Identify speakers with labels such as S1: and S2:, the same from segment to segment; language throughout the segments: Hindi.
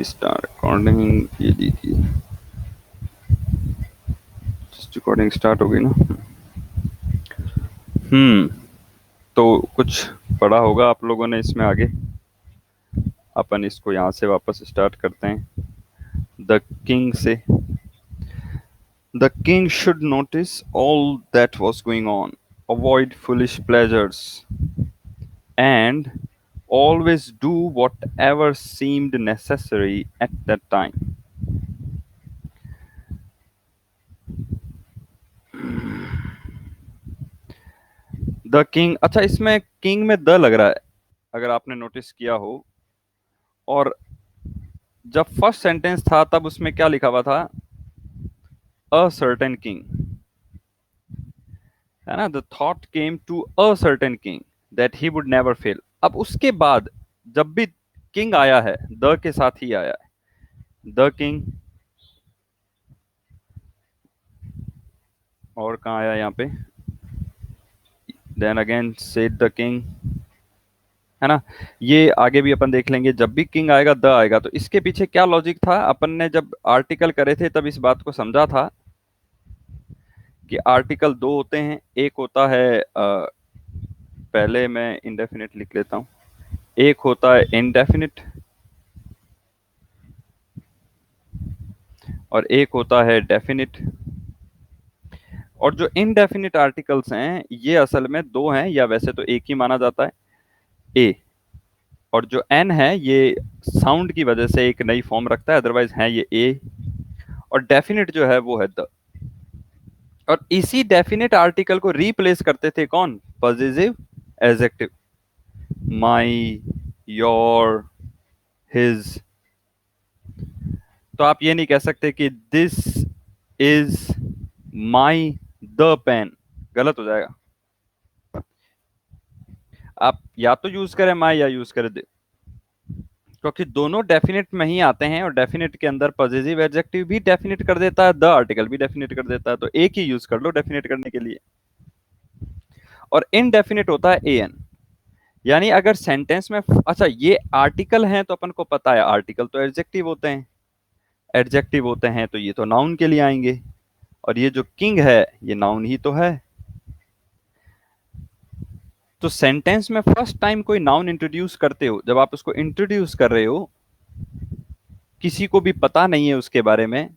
S1: स्टार्ट रिकॉर्डिंग ये दीजिए। रिकॉर्डिंग स्टार्ट हो गई ना। तो कुछ पढ़ा होगा आप लोगों ने इसमें आगे। अपन इसको यहाँ से वापस स्टार्ट करते हैं। द किंग से। The king should notice all that was going on, avoid foolish pleasures and always do whatever seemed necessary at that time. The king, अच्छा इसमें किंग में द लग रहा है अगर आपने नोटिस किया हो। और जब फर्स्ट सेंटेंस था तब उसमें क्या लिखा हुआ था? अ सर्टेन किंग, है ना। The thought came to a certain king that he would never fail. अब उसके बाद जब भी किंग आया है द के साथ ही आया है। द किंग, और कहाँ आया यहाँ पे? Then again said the king, है ना। ये आगे भी अपन देख लेंगे। जब भी किंग आएगा द आएगा। तो इसके पीछे क्या लॉजिक था? अपन ने जब आर्टिकल करे थे तब इस बात को समझा था कि आर्टिकल दो होते हैं। एक होता है पहले मैं इंडेफिनिट लिख लेता हूं। एक होता है इनडेफिनिट और एक होता है डेफिनिट। और जो इनडेफिनिट आर्टिकल्स हैं ये असल में दो हैं, या वैसे तो एक ही माना जाता है, ए। और जो एन है ये साउंड की वजह से एक नई फॉर्म रखता है, अदरवाइज है ये ए। और डेफिनिट जो है वो है द। और इसी डेफिनेट आर्टिकल को रिप्लेस करते थे कौन? Positive adjective. My, your, his. तो आप ये नहीं कह सकते कि this is my the pen, गलत हो जाएगा। आप या तो यूज करें माई या यूज करें दे, क्योंकि दोनों डेफिनेट में ही आते हैं। और डेफिनेट के अंदर पॉजिटिव एडजेक्टिव भी डेफिनेट कर देता है, द आर्टिकल भी डेफिनेट कर देता है। तो एक ही यूज कर लो डेफिनेट करने के लिए। और इनडेफिनेट होता है ए एन। यानी अगर सेंटेंस में, अच्छा ये आर्टिकल हैं तो अपन को पता है आर्टिकल तो एडजेक्टिव होते हैं। एडजेक्टिव होते हैं तो ये तो नाउन के लिए आएंगे। और ये जो किंग है ये नाउन ही तो है। तो सेंटेंस में फर्स्ट टाइम कोई नाउन इंट्रोड्यूस करते हो, जब आप उसको इंट्रोड्यूस कर रहे हो, किसी को भी पता नहीं है उसके बारे में,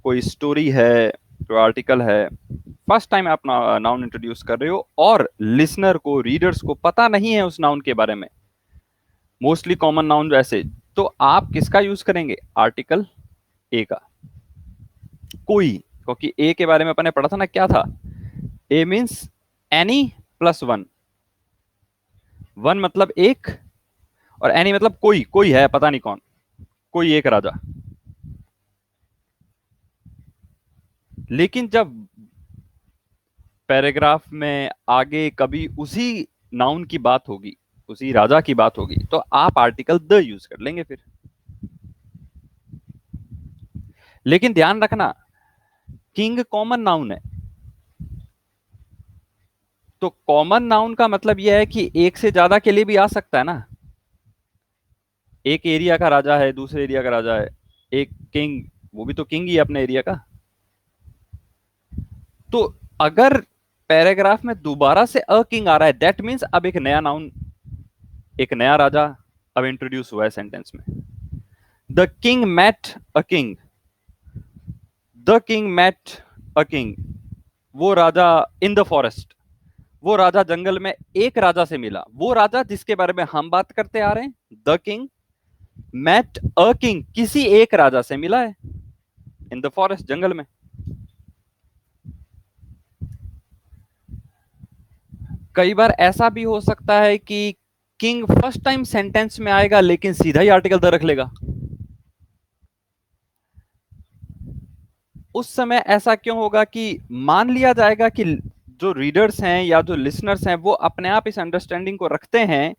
S1: कोई स्टोरी है, कोई आर्टिकल है, फर्स्ट टाइम आप नाउन इंट्रोड्यूस कर रहे हो और लिसनर को, रीडर्स को पता नहीं है उस नाउन के बारे में, मोस्टली कॉमन नाउन ऐसे, तो आप किसका यूज करेंगे? आर्टिकल ए का। कोई, क्योंकि ए के बारे में अपन ने पढ़ा था ना, क्या था? A means any plus one. One मतलब एक, और एनी मतलब कोई, कोई है पता नहीं कौन, कोई एक राजा। लेकिन जब पैराग्राफ में आगे कभी उसी नाउन की बात होगी, उसी राजा की बात होगी, तो आप आर्टिकल द यूज कर लेंगे फिर। लेकिन ध्यान रखना, किंग कॉमन नाउन है। तो कॉमन नाउन का मतलब यह है कि एक से ज्यादा के लिए भी आ सकता है ना। एक एरिया का राजा है, दूसरे एरिया का राजा है, एक किंग, वो भी तो किंग ही है अपने एरिया का। तो अगर पैराग्राफ में दोबारा से अ किंग आ रहा है, दैट मीन्स अब एक नया नाउन, एक नया राजा अब इंट्रोड्यूस हुआ है सेंटेंस में। The king met a king, the king met a king, वो राजा इन द फॉरेस्ट, वो राजा जंगल में एक राजा से मिला, वो राजा जिसके बारे में हम बात करते आ रहे हैं। The king met a king, किसी एक राजा से मिला है इन द फॉरेस्ट, जंगल में। कई बार ऐसा भी हो सकता है कि किंग फर्स्ट टाइम सेंटेंस में आएगा लेकिन सीधा ही आर्टिकल द रख लेगा। उस समय ऐसा क्यों होगा कि मान लिया जाएगा कि जो रीडर्स हैं या जो लिसनर्स हैं वो अपने आप इस अंडरस्टैंडिंग को रखते हैं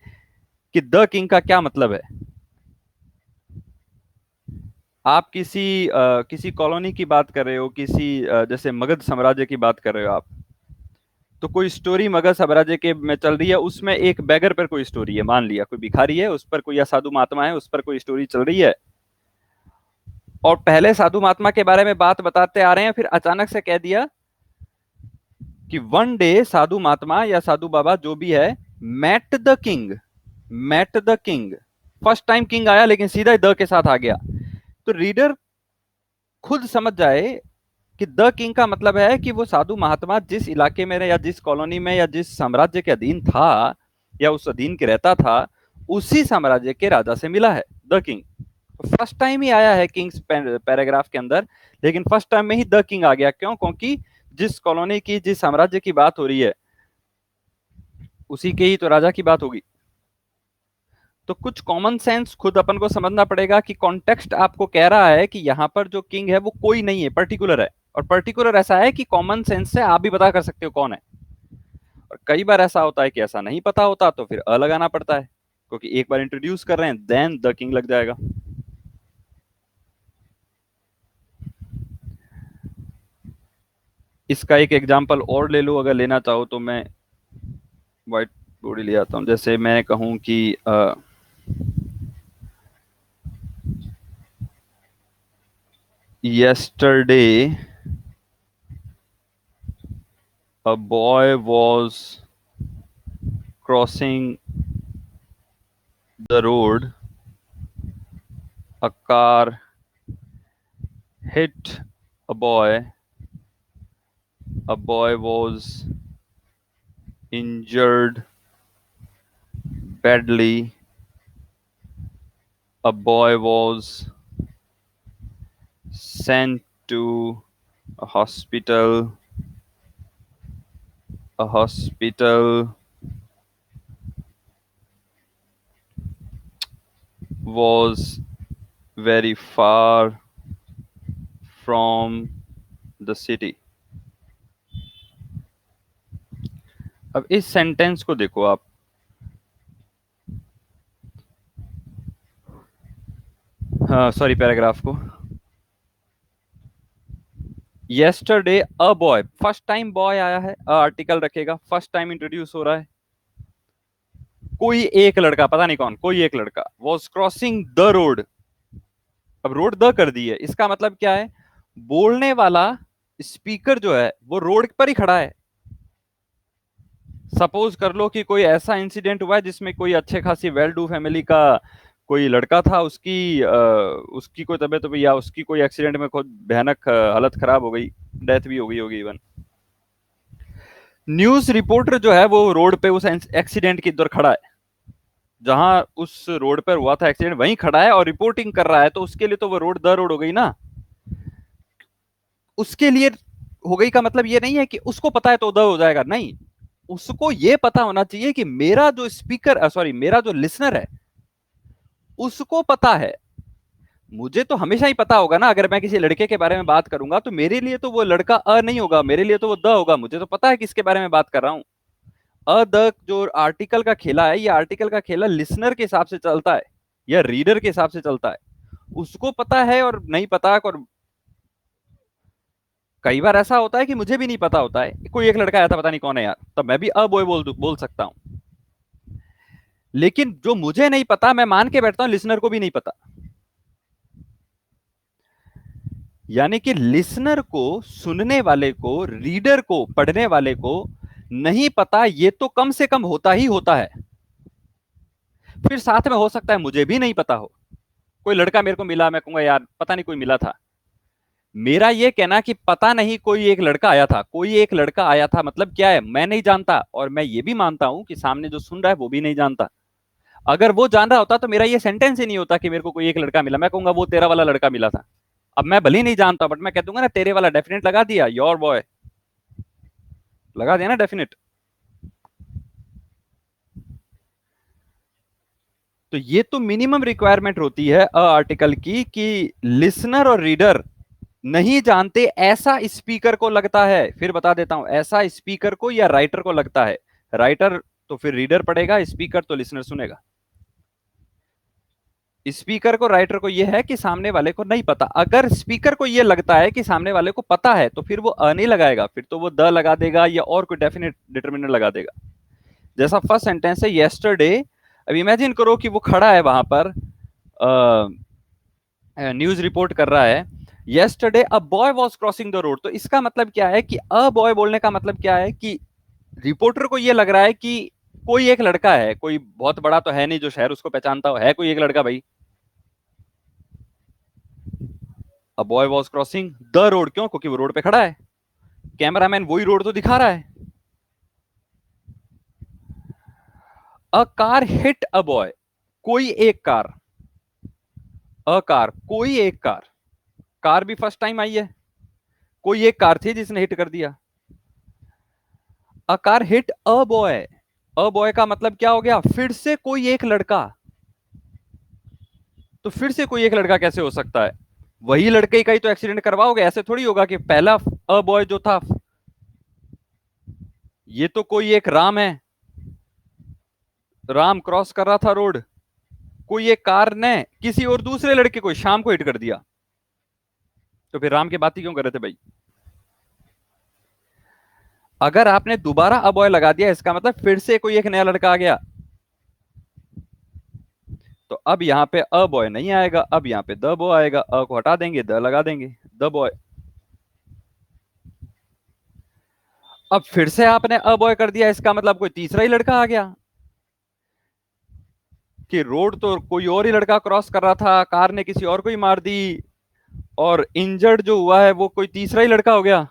S1: कि द किंग का क्या मतलब है। आप किसी कॉलोनी की बात कर रहे हो, किसी जैसे मगध साम्राज्य की बात कर रहे हो आप, तो कोई स्टोरी मगध साम्राज्य के में चल रही है, उसमें एक बैगर पर कोई स्टोरी है, मान लिया कोई भिखारी है, उस पर कोई, या साधु महात्मा है, उस पर कोई स्टोरी चल रही है। और पहले साधु महात्मा के बारे में बात बताते आ रहे हैं, फिर अचानक से कह दिया कि वन डे साधु महात्मा या साधु बाबा जो भी है, met the king, met the king. First time king आया लेकिन सीधा द के साथ आ गया। तो रीडर खुद समझ जाए कि द किंग का मतलब है कि वो साधु महात्मा जिस इलाके में या जिस कॉलोनी में या जिस साम्राज्य के अधीन था या उस अधीन के रहता था, उसी साम्राज्य के राजा से मिला है द किंग। फर्स्ट टाइम ही आया है किंग्स पैराग्राफ के अंदर, लेकिन फर्स्ट टाइम में ही द किंग आ गया। क्यों? क्योंकि जिस कॉलोनी की, जिस साम्राज्य की बात हो रही है, उसी के ही तो राजा की बात होगी। तो कुछ कॉमन सेंस खुद अपन को समझना पड़ेगा कि कॉन्टेक्स्ट आपको कह रहा है कि यहाँ पर जो किंग है वो कोई नहीं है, पर्टिकुलर है। और पर्टिकुलर ऐसा है कि कॉमन सेंस से आप भी पता कर सकते हो कौन है। और कई बार ऐसा होता है कि ऐसा नहीं पता होता, तो फिर अ लगाना पड़ता है, क्योंकि एक बार इंट्रोड्यूस कर रहे हैं, देन द किंग लग जाएगा। इसका एक एग्जाम्पल और ले लो, अगर लेना चाहो तो। मैं व्हाइट बोर्ड ले आता हूं। जैसे मैं कहूं कि yesterday a boy was crossing the road, a car hit a boy was injured badly, a boy was sent to a hospital was very far from the city। अब इस सेंटेंस को देखो आप, हाँ सॉरी, पैराग्राफ को। yesterday a boy, first time boy आया है, अ आर्टिकल रखेगा, फर्स्ट टाइम इंट्रोड्यूस हो रहा है। कोई एक लड़का, पता नहीं कौन, कोई एक लड़का was crossing the road। अब रोड द कर दी है, इसका मतलब क्या है? बोलने वाला स्पीकर जो है वो रोड पर ही खड़ा है। सपोज कर लो कि कोई ऐसा इंसिडेंट हुआ है जिसमें कोई अच्छे खासी वेल डू फैमिली का कोई लड़का था, उसकी कोई तबीयत हुई या उसकी कोई एक्सीडेंट में खुद भयानक हालत खराब हो गई, डेथ भी हो गई होगी इवन। न्यूज रिपोर्टर जो है वो रोड पे उस एक्सीडेंट की इधर खड़ा है, जहां उस रोड पर हुआ था एक्सीडेंट वहीं खड़ा है और रिपोर्टिंग कर रहा है। तो उसके लिए तो वो रोड द रोड हो गई ना। उसके लिए हो गई का मतलब ये नहीं है कि उसको पता है तो द हो जाएगा, नहीं। उसको ये पता होना चाहिए कि मेरा जो स्पीकर, सॉरी, मेरा जो लिसनर है उसको पता है। मुझे तो हमेशा ही पता होगा ना, अगर मैं किसी लड़के के बारे में बात करूंगा तो मेरे लिए तो वो लड़का अ नहीं होगा, मेरे लिए तो वो द होगा। मुझे तो पता है किसके बारे में बात कर रहा हूं। अ द जो आर्टिकल का खेला है, ये आर्टिकल का खेला लिसनर के हिसाब से चलता है या रीडर के हिसाब से चलता है। उसको पता है और नहीं पता। और कई बार ऐसा होता है कि मुझे भी नहीं पता होता है, कोई एक लड़का आया था, पता नहीं कौन है यार, तब मैं भी अ बॉय बोल सकता हूं। लेकिन जो मुझे नहीं पता, मैं मान के बैठता हूं लिसनर को भी नहीं पता। यानी कि लिसनर को, सुनने वाले को, रीडर को, पढ़ने वाले को नहीं पता, ये तो कम से कम होता ही होता है। फिर साथ में हो सकता है मुझे भी नहीं पता हो। कोई लड़का मेरे को मिला, मैं कहूंगा यार पता नहीं कोई मिला था। मेरा ये कहना कि पता नहीं कोई एक लड़का आया था, कोई एक लड़का आया था, मतलब क्या है? मैं नहीं जानता, और मैं ये भी मानता हूं कि सामने जो सुन रहा है वो भी नहीं जानता। अगर वो जान रहा होता तो मेरा ये सेंटेंस ही नहीं होता कि मेरे को कोई एक लड़का मिला। मैं कहूंगा वो तेरा वाला लड़का मिला था। अब मैं भले ही नहीं जानता, बट मैं कह दूंगा ना तेरे वाला, डेफिनेट लगा दिया, योर बॉय लगा दिया ना, डेफिनेट। तो ये तो मिनिमम रिक्वायरमेंट होती है अ आर्टिकल की, कि लिसनर और रीडर नहीं जानते ऐसा स्पीकर को लगता है। फिर बता देता हूं, ऐसा स्पीकर को या राइटर को लगता है। राइटर तो फिर रीडर पढ़ेगा, स्पीकर तो लिसनर सुनेगा। स्पीकर को, राइटर को यह है कि सामने वाले को नहीं पता। अगर स्पीकर को यह लगता है कि सामने वाले को पता है तो फिर वो अ नहीं लगाएगा, फिर तो वो द लगा देगा या और कोई डेफिनेट डिटरमिनर लगा देगा। जैसा फर्स्ट सेंटेंस है येस्टरडे। अब इमेजिन करो कि वो खड़ा है वहां पर, न्यूज रिपोर्ट कर रहा है, yesterday a boy was crossing the road. तो इसका मतलब क्या है कि अ बॉय बोलने का मतलब क्या है कि रिपोर्टर को ये लग रहा है कि कोई एक लड़का है, कोई बहुत बड़ा तो है नहीं जो शहर उसको पहचानता हो, है कोई एक लड़का भाई। A boy was crossing the road, क्यों? क्योंकि वो रोड पे खड़ा है, कैमरामैन वही रोड तो दिखा रहा है। A car hit a boy, कोई एक कार, अ कार कोई एक कार, कार भी फर्स्ट टाइम आई है, कोई एक कार थी जिसने हिट कर दिया। A car hit a boy, a boy का मतलब क्या हो गया? फिर से कोई एक लड़का। तो फिर से कोई एक लड़का कैसे हो सकता है? वही लड़के का ही तो एक्सीडेंट करवाओगे, ऐसे थोड़ी होगा कि पहला अ बॉय जो था, ये तो कोई एक राम है, राम क्रॉस कर रहा था रोड, कोई एक कार ने किसी और दूसरे लड़के को शाम को हिट कर दिया। तो फिर राम की बात ही क्यों कर रहे थे भाई? अगर आपने दोबारा अ बॉय लगा दिया, इसका मतलब फिर से कोई एक नया लड़का आ गया। तो अब यहाँ पे अ बॉय नहीं आएगा, अब यहाँ पे द बॉय आएगा, अ को हटा देंगे, द लगा देंगे, द बॉय। अब फिर से आपने अ बॉय कर दिया, इसका मतलब कोई तीसरा ही लड़का आ गया, कि रोड तो कोई और ही लड़का क्रॉस कर रहा था, कार ने किसी और को ही मार दी, और इंजर्ड जो हुआ है वो कोई तीसरा ही लड़का हो गया।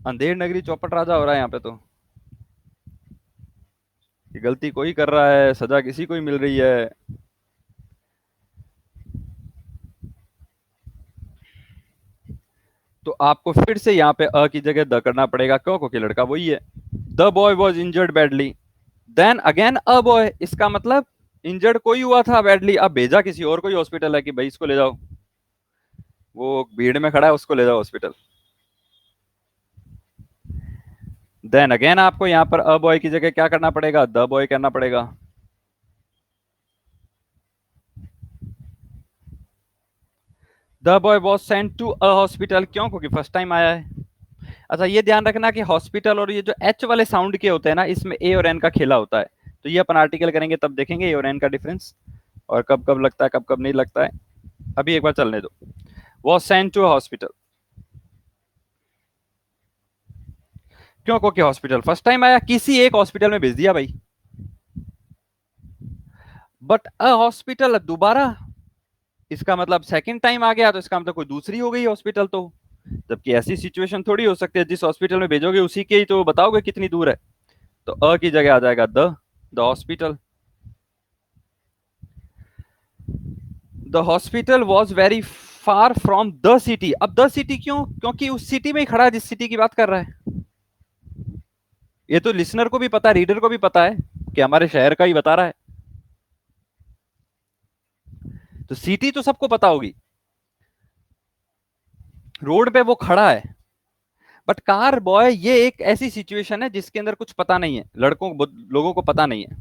S1: अंधेर नगरी चौपट राजा हो रहा है यहाँ पे तो, कि गलती कोई कर रहा है, सजा किसी को ही मिल रही है। तो आपको फिर से यहाँ पे अ की जगह द करना पड़ेगा, क्यों? क्योंकि लड़का वही है। The boy was injured badly, then again a boy, इसका मतलब इंजर्ड कोई हुआ था बैडली, अब भेजा किसी और को ही हॉस्पिटल है कि भाई इसको ले जाओ, वो भीड़ में खड़ा है उसको ले जाओ हॉस्पिटल। देन अगेन आपको यहाँ पर अ बॉय की जगह क्या करना पड़ेगा? द बॉय करना पड़ेगा। The boy was sent to a hospital, क्यों? क्योंकि फर्स्ट टाइम आया है। अच्छा, ये ध्यान रखना कि हॉस्पिटल और ये जो एच वाले साउंड के होते हैं ना, इसमें ए और एन का खेला होता है। तो ये अपन आर्टिकल करेंगे तब देखेंगे ए और एन का डिफरेंस, और कब कब लगता है कब कब नहीं लगता है। अभी एक बार चलने दो। वॉज सेंट टू हॉस्पिटल, क्यों? क्योंकि हॉस्पिटल फर्स्ट टाइम आया, किसी एक हॉस्पिटल में भेज दिया भाई। बट अ हॉस्पिटल दोबारा, इसका मतलब सेकंड टाइम आ गया, तो इसका मतलब कोई दूसरी हो गई हॉस्पिटल तो। जबकि ऐसी सिचुएशन थोड़ी हो सकती है, जिस हॉस्पिटल में भेजोगे उसी के ही तो बताओगे कितनी दूर है। तो अ की जगह आ जाएगा the hospital. The hospital was very far from the city, अब द सिटी क्यों? क्योंकि उस सिटी में ही खड़ा है जिस सिटी की बात कर रहा है। ये तो लिसनर को भी पता है, रीडर को भी पता है कि हमारे शहर का ही बता रहा है, तो सिटी तो सबको पता होगी, रोड पे वो खड़ा है। बट कार बॉय ये एक ऐसी सिचुएशन है जिसके अंदर कुछ पता नहीं है, लोगों को पता नहीं है।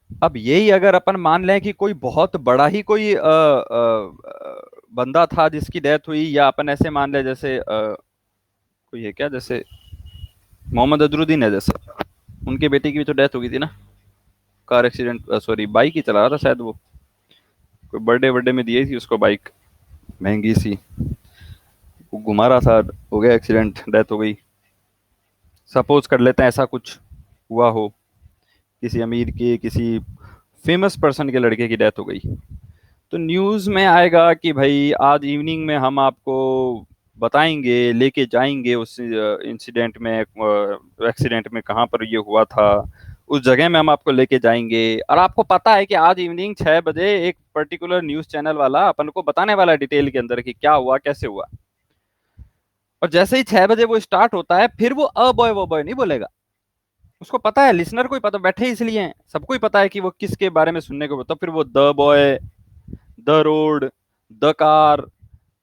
S1: अब यही अगर अपन मान लें कि कोई बहुत बड़ा ही कोई बंदा था जिसकी डेथ हुई, या अपन ऐसे मान लें जैसे कोई है क्या, जैसे मोहम्मद अजरुद्दीन है जैसे, उनके बेटे की भी तो डेथ हो गई थी ना, कार एक्सीडेंट, सॉरी बाइक ही चला रहा था शायद वो, कोई बर्थडे बर्थडे में दी थी उसको बाइक महंगी सी, वो घुमा रहा था, हो गया एक्सीडेंट, डेथ हो गई। सपोज कर लेते हैं ऐसा कुछ हुआ हो, किसी अमीर के, किसी फेमस पर्सन के लड़के की डेथ हो गई, तो न्यूज़ में आएगा कि भाई आज इवनिंग में हम आपको बताएंगे, लेके जाएंगे उस इंसिडेंट में, एक्सीडेंट में कहाँ पर ये हुआ था, उस जगह में हम आपको लेके जाएंगे। और आपको पता है कि आज इवनिंग 6 बजे एक पर्टिकुलर न्यूज़ चैनल वाला अपन को बताने वाला है डिटेल के अंदर कि क्या हुआ कैसे हुआ। और जैसे ही 6 बजे वो स्टार्ट होता है, फिर वो अ बॉय वो बॉय नहीं बोलेगा, उसको पता है, लिसनर को ही पता, बैठे ही इसलिए हैं, सबको ही पता है कि वो किसके बारे में सुनने को, तो फिर वो the boy, the road, the car,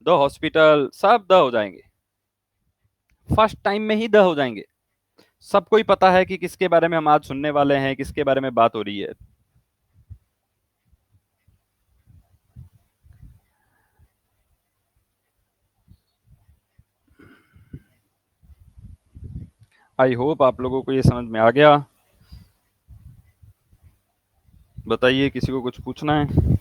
S1: the hospital, सब द हो जाएंगे, फर्स्ट टाइम में ही द हो जाएंगे। सबको ही पता है कि किसके बारे में हम आज सुनने वाले हैं, किसके बारे में बात हो रही है। आई होप आप लोगों को ये समझ में आ गया। बताइए, किसी को कुछ पूछना है?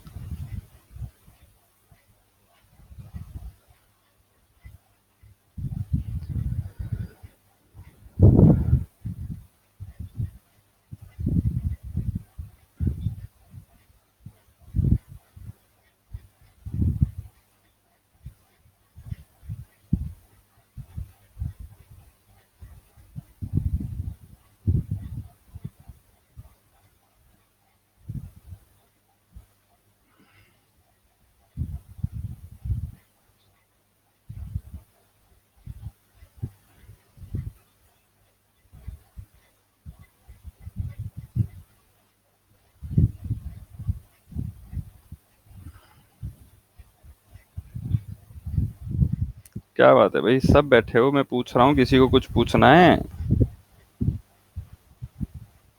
S1: क्या बात है भाई, सब बैठे हो, मैं पूछ रहा हूँ, किसी को कुछ पूछना है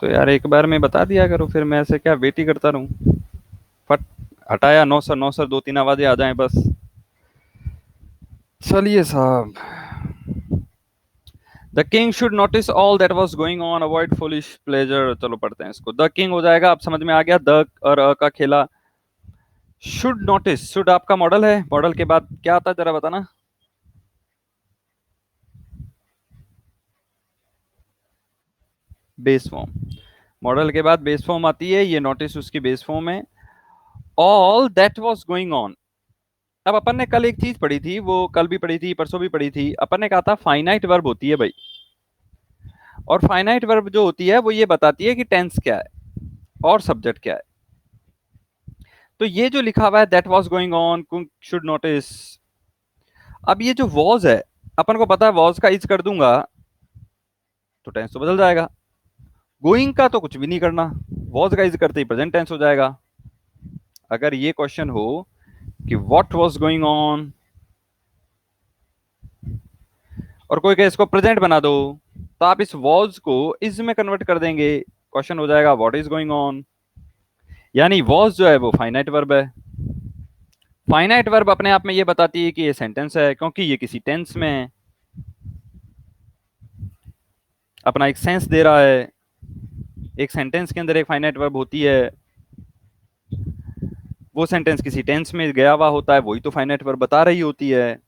S1: तो यार एक बार में बता दिया करो, फिर मैं ऐसे क्या वेट ही करता रहूं। फट, हटाया, नौ सर नौ सर, दो तीन आवाजें आ जाएं बस। चलिए साहब। The king should notice all that was going on, avoid foolish pleasure. चलो पढ़ते हैं इसको। द किंग हो जाएगा, अब समझ में आ गया, द और का खेला। शुड नोटिस, शुड आपका मॉडल है, मॉडल के बाद क्या आता है जरा बताना। Base form. मॉडल के बाद बेस फॉर्म आती है, ये नोटिस उसकी बेस फॉर्म है। All that was going on. अब अपन ने कल एक चीज पढ़ी थी, वो कल भी पढ़ी थी, परसों भी पढ़ी थी, अपन ने कहा था फाइनाइट वर्ब होती है भाई। और फाइनाइट वर्ब जो होती है वो ये बताती है कि टेंस क्या है और सब्जेक्ट क्या है। तो ये जो लिखा हुआ है that was going on, cook should notice, अब ये जो वॉज है, अपन को पता है वॉज का इज कर दूंगा तो टेंस तो बदल जाएगा। गोइंग का तो कुछ भी नहीं करना, वॉज का इज करते ही प्रेजेंट टेंस हो जाएगा। अगर ये क्वेश्चन हो कि व्हाट वाज गोइंग ऑन और कोई कहे इसको प्रेजेंट बना दो, तो आप इस वॉज को इज में कन्वर्ट कर देंगे, क्वेश्चन हो जाएगा व्हाट इज गोइंग ऑन। यानी वॉज जो है वो फाइनाइट वर्ब है। फाइनाइट वर्ब अपने आप में ये बताती है कि ये सेंटेंस है, क्योंकि ये किसी टेंस में है, अपना एक सेंस दे रहा है। एक सेंटेंस के अंदर एक फाइनाइट वर्ब होती है, वो सेंटेंस किसी टेंस में गया हुआ होता है, वही तो फाइनाइट वर्ब बता रही होती है।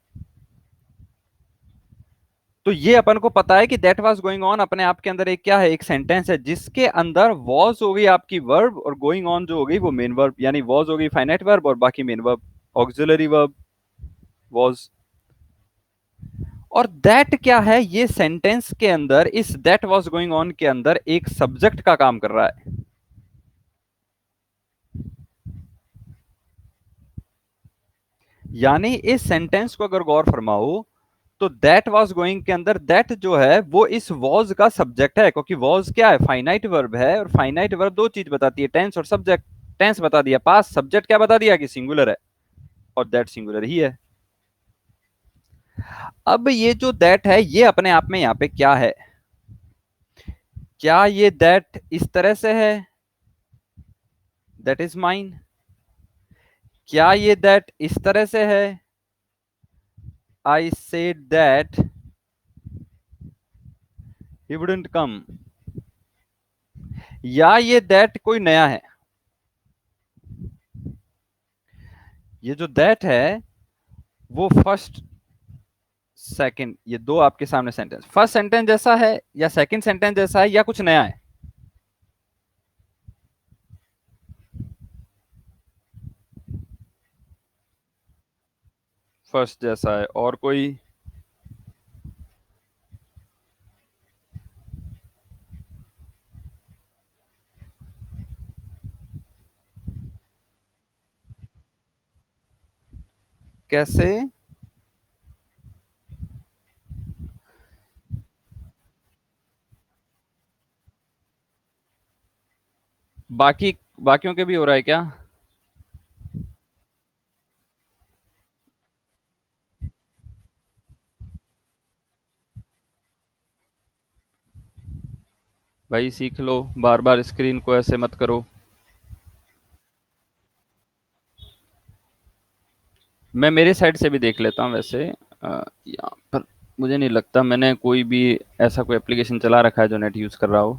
S1: तो ये अपन को पता है कि दैट वाज गोइंग ऑन अपने आप के अंदर एक क्या है, एक सेंटेंस है जिसके अंदर वॉज हो गई आपकी वर्ब और गोइंग ऑन जो हो गई वो मेन वर्ब, यानी वॉज हो गई फाइनाइट वर्ब और बाकी main verb auxiliary verb was. और दैट क्या है, ये सेंटेंस के अंदर इस दैट वाज गोइंग ऑन के अंदर एक सब्जेक्ट का काम कर रहा है। यानी इस सेंटेंस को अगर गौर फरमाओ तो दैट वाज गोइंग के अंदर दैट जो है वो इस वॉज का सब्जेक्ट है, क्योंकि वॉज क्या है, फाइनाइट वर्ब है, और फाइनाइट वर्ब दो चीज बताती है, टेंस और सब्जेक्ट। टेंस बता दिया पास, सब्जेक्ट क्या बता दिया कि सिंगुलर है, और दैट सिंगुलर ही है। अब ये जो दैट है ये अपने आप में यहाँ पे क्या है, क्या ये दैट इस तरह से है, दैट इज माइन? क्या ये दैट इस तरह से है, I said that he wouldn't कम? या ये दैट कोई नया है? ये जो दैट है वो फर्स्ट सेकंड, ये दो आपके सामने सेंटेंस, फर्स्ट सेंटेंस जैसा है या सेकंड सेंटेंस जैसा है या कुछ नया है? फर्स्ट जैसा है, और कोई? कैसे? बाकी बाकियों के भी हो रहा है क्या? भाई सीख लो, बार बार स्क्रीन को ऐसे मत करो। मैं मेरे साइड से भी देख लेता हूँ वैसे, यहाँ पर मुझे नहीं लगता मैंने कोई भी ऐसा कोई एप्लीकेशन चला रखा है जो नेट यूज कर रहा हो।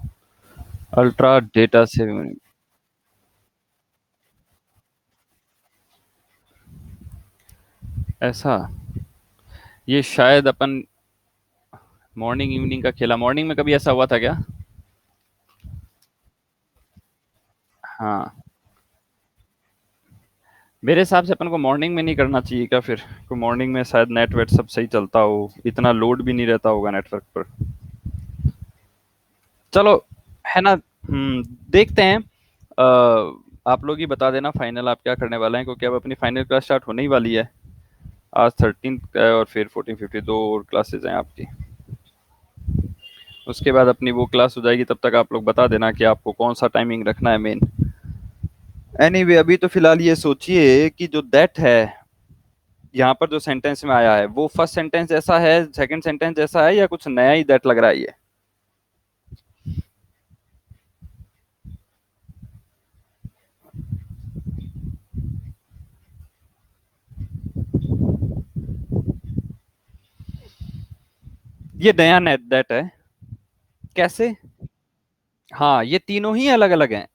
S1: Ultra data saving. ऐसा, ये शायद अपन मॉर्निंग इवनिंग का खेला। मॉर्निंग में कभी ऐसा हुआ था क्या? हाँ, मेरे हिसाब से अपन को मॉर्निंग में नहीं करना चाहिए क्या फिर? तो मॉर्निंग में शायद नेट वेट सब सही चलता हो, इतना लोड भी नहीं रहता होगा नेटवर्क पर। चलो, है ना। देखते हैं। आप लोग ही बता देना फाइनल आप क्या करने वाले हैं, क्योंकि अब अपनी फाइनल क्लास स्टार्ट होने ही वाली है। आज 13 है और फिर 14:50 दो और क्लासेज हैं आपकी। उसके बाद अपनी वो क्लास हो जाएगी, तब तक आप लोग बता देना कि आपको कौन सा टाइमिंग रखना है मेन। एनीवे, अभी तो फिलहाल ये सोचिए कि जो दैट है यहाँ पर जो सेंटेंस में आया है वो फर्स्ट सेंटेंस जैसा है, सेकंड सेंटेंस जैसा है, या कुछ नया ही दैट लग रहा है ये? ये नया नेट दैट है। कैसे? हाँ, ये तीनों ही अलग अलग हैं।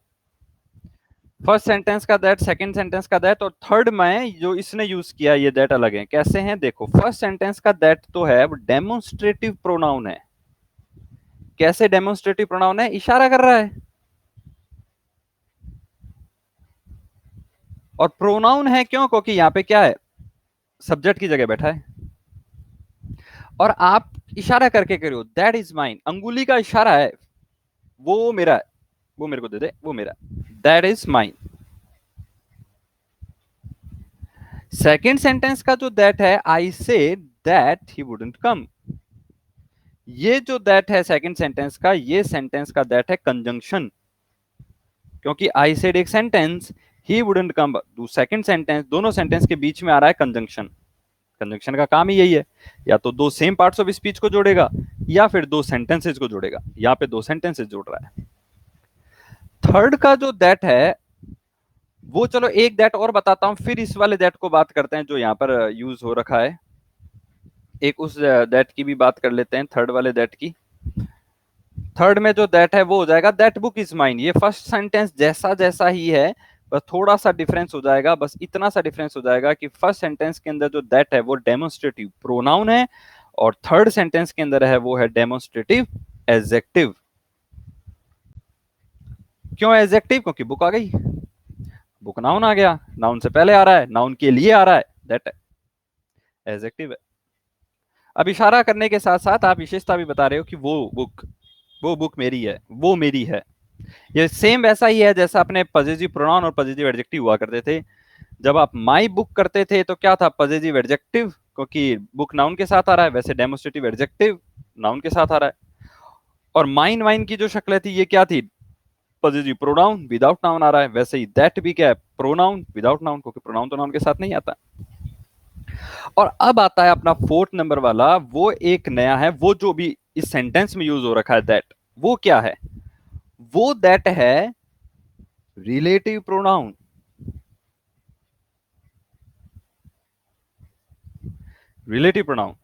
S1: फर्स्ट सेंटेंस का दैट, सेकंड सेंटेंस का दैट, और थर्ड में जो इसने यूज किया ये दैट अलग है। कैसे हैं देखो, फर्स्ट सेंटेंस का दैट तो है वो डेमोन्स्ट्रेटिव प्रोनाउन है। कैसे डेमोन्स्ट्रेटिव प्रोनाउन है? इशारा कर रहा है। और प्रोनाउन है क्यों? क्योंकि यहाँ पे क्या है, सब्जेक्ट की जगह बैठा है। और आप इशारा करके करो, दैट इज माइन, अंगुली का इशारा है, वो मेरा है, वो मेरे को दे दे, वो मेरा, that is mine. Second sentence का जो दैट है, आई से दैट ही वुडंट कम। ये जो दैट है सेकंड सेंटेंस का, ये सेंटेंस का दैट है कंजंक्शन। क्योंकि आई सेड एक सेंटेंस, ही वुडंट कम सेकंड सेंटेंस, दोनों सेंटेंस के बीच में आ रहा है कंजंक्शन। कंजंक्शन का काम ही यही है, या तो दो सेम पार्ट्स ऑफ स्पीच को जोड़ेगा या फिर दो सेंटेंसेस को जोड़ेगा। यहाँ पे दो सेंटेंसेस जोड़ रहा है। थर्ड का जो दैट है वो, चलो एक दैट और बताता हूं, फिर इस वाले दैट को बात करते हैं जो यहाँ पर यूज हो रखा है। एक उस दैट की भी बात कर लेते हैं, थर्ड वाले दैट की। थर्ड में जो दैट है वो हो जाएगा दैट बुक इज माइन। ये फर्स्ट सेंटेंस जैसा जैसा ही है, बस थोड़ा सा डिफरेंस हो जाएगा, बस इतना सा डिफरेंस हो जाएगा कि फर्स्ट सेंटेंस के अंदर जो दैट है वो डेमोन्स्ट्रेटिव प्रोनाउन है, और थर्ड सेंटेंस के अंदर है वो है डेमोन्स्ट्रेटिव एडजेक्टिव। क्यों एडजेक्टिव? क्योंकि बुक आ गई, बुक नाउन आ गया, नाउन से पहले आ रहा है, नाउन के लिए आ रहा है, दैट एडजेक्टिव है। अब इशारा करने के साथ साथ आप विशेषता भी बता रहे हो कि वो बुक मेरी है, वो मेरी है। ये सेम वैसा ही है जैसा अपने पॉजिटिव प्रोनाउन और पॉजिटिव एडजेक्टिव हुआ करते थे। जब आप माई बुक करते थे तो क्या था? पॉजिटिव एडजेक्टिव, क्योंकि बुक नाउन के साथ आ रहा है। वैसे डेमोन्स्ट्रेटिव एडजेक्टिव नाउन के साथ आ रहा है। और माइन वाइन की जो शक्ल थी ये क्या थी? पॉजिटिव प्रोनाउन विदाउट नाउन आ रहा है। वैसे ही दैट भी क्या है? प्रोनाउन विदाउट नाउन, क्योंकि प्रोनाउन तो नाउन के साथ नहीं आता। और अब आता है अपना फोर्थ नंबर वाला, वो एक नया है, वो जो भी इस सेंटेंस में यूज हो रखा है दैट, वो क्या है? वो दैट है relative pronoun. Relative pronoun,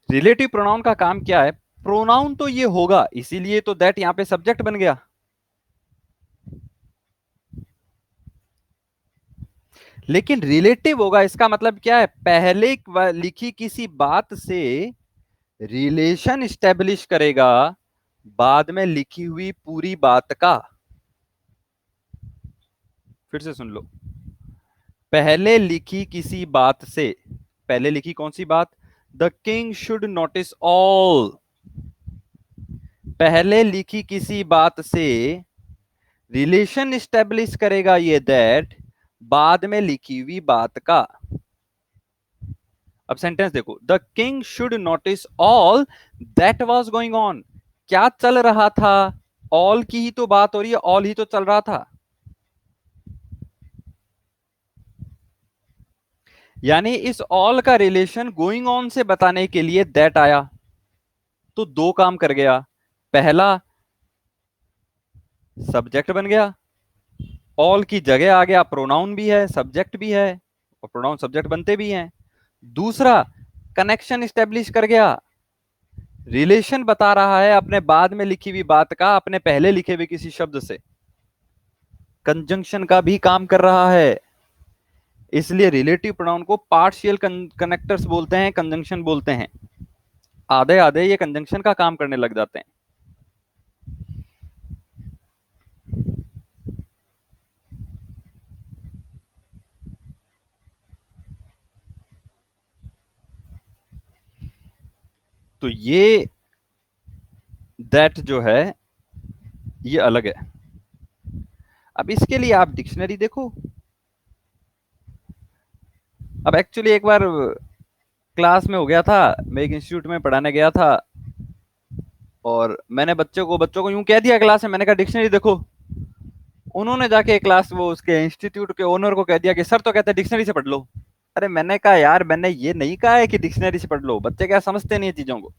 S1: relative pronoun का काम क्या है? प्रोनाउन तो ये होगा, इसीलिए तो दैट यहां पे सब्जेक्ट बन गया। लेकिन रिलेटिव होगा, इसका मतलब क्या है? पहले लिखी किसी बात से रिलेशन स्टेब्लिश करेगा बाद में लिखी हुई पूरी बात का। फिर से सुन लो, पहले लिखी किसी बात से, पहले लिखी कौन सी बात? The king should notice all. पहले लिखी किसी बात से रिलेशन स्टेब्लिश करेगा ये दैट बाद में लिखी हुई बात का। अब सेंटेंस देखो, the king should notice all that was going on. क्या चल रहा था? ऑल की ही तो बात हो रही है, ऑल ही तो चल रहा था। यानी इस ऑल का रिलेशन गोइंग ऑन से बताने के लिए दैट आया, तो दो काम कर गया। पहला, सब्जेक्ट बन गया, ऑल की जगह आ गया, प्रोनाउन भी है सब्जेक्ट भी है, और प्रोनाउन सब्जेक्ट बनते भी हैं। दूसरा, कनेक्शन स्टेब्लिश कर गया, रिलेशन बता रहा है अपने बाद में लिखी हुई बात का अपने पहले लिखे हुए किसी शब्द से, कंजंक्शन का भी काम कर रहा है। इसलिए रिलेटिव प्रोनाउन को पार्शियल कनेक्टर्स बोलते हैं, कंजंक्शन बोलते हैं। आधे आधे ये कंजंक्शन का काम करने लग जाते हैं। तो ये दैट जो है ये अलग है। अब इसके लिए आप डिक्शनरी देखो। अब एक्चुअली एक बार क्लास में हो गया था, मैं एक इंस्टीट्यूट में पढ़ाने गया था और मैंने बच्चों को यूं कह दिया क्लास में, मैंने कहा डिक्शनरी देखो। उन्होंने जाके क्लास वो उसके इंस्टीट्यूट के ओनर को कह दिया कि सर तो कहते हैं डिक्शनरी से पढ़ लो। अरे मैंने कहा यार मैंने ये नहीं कहा है कि डिक्शनरी से पढ़ लो, बच्चे क्या समझते नहीं है चीजों को।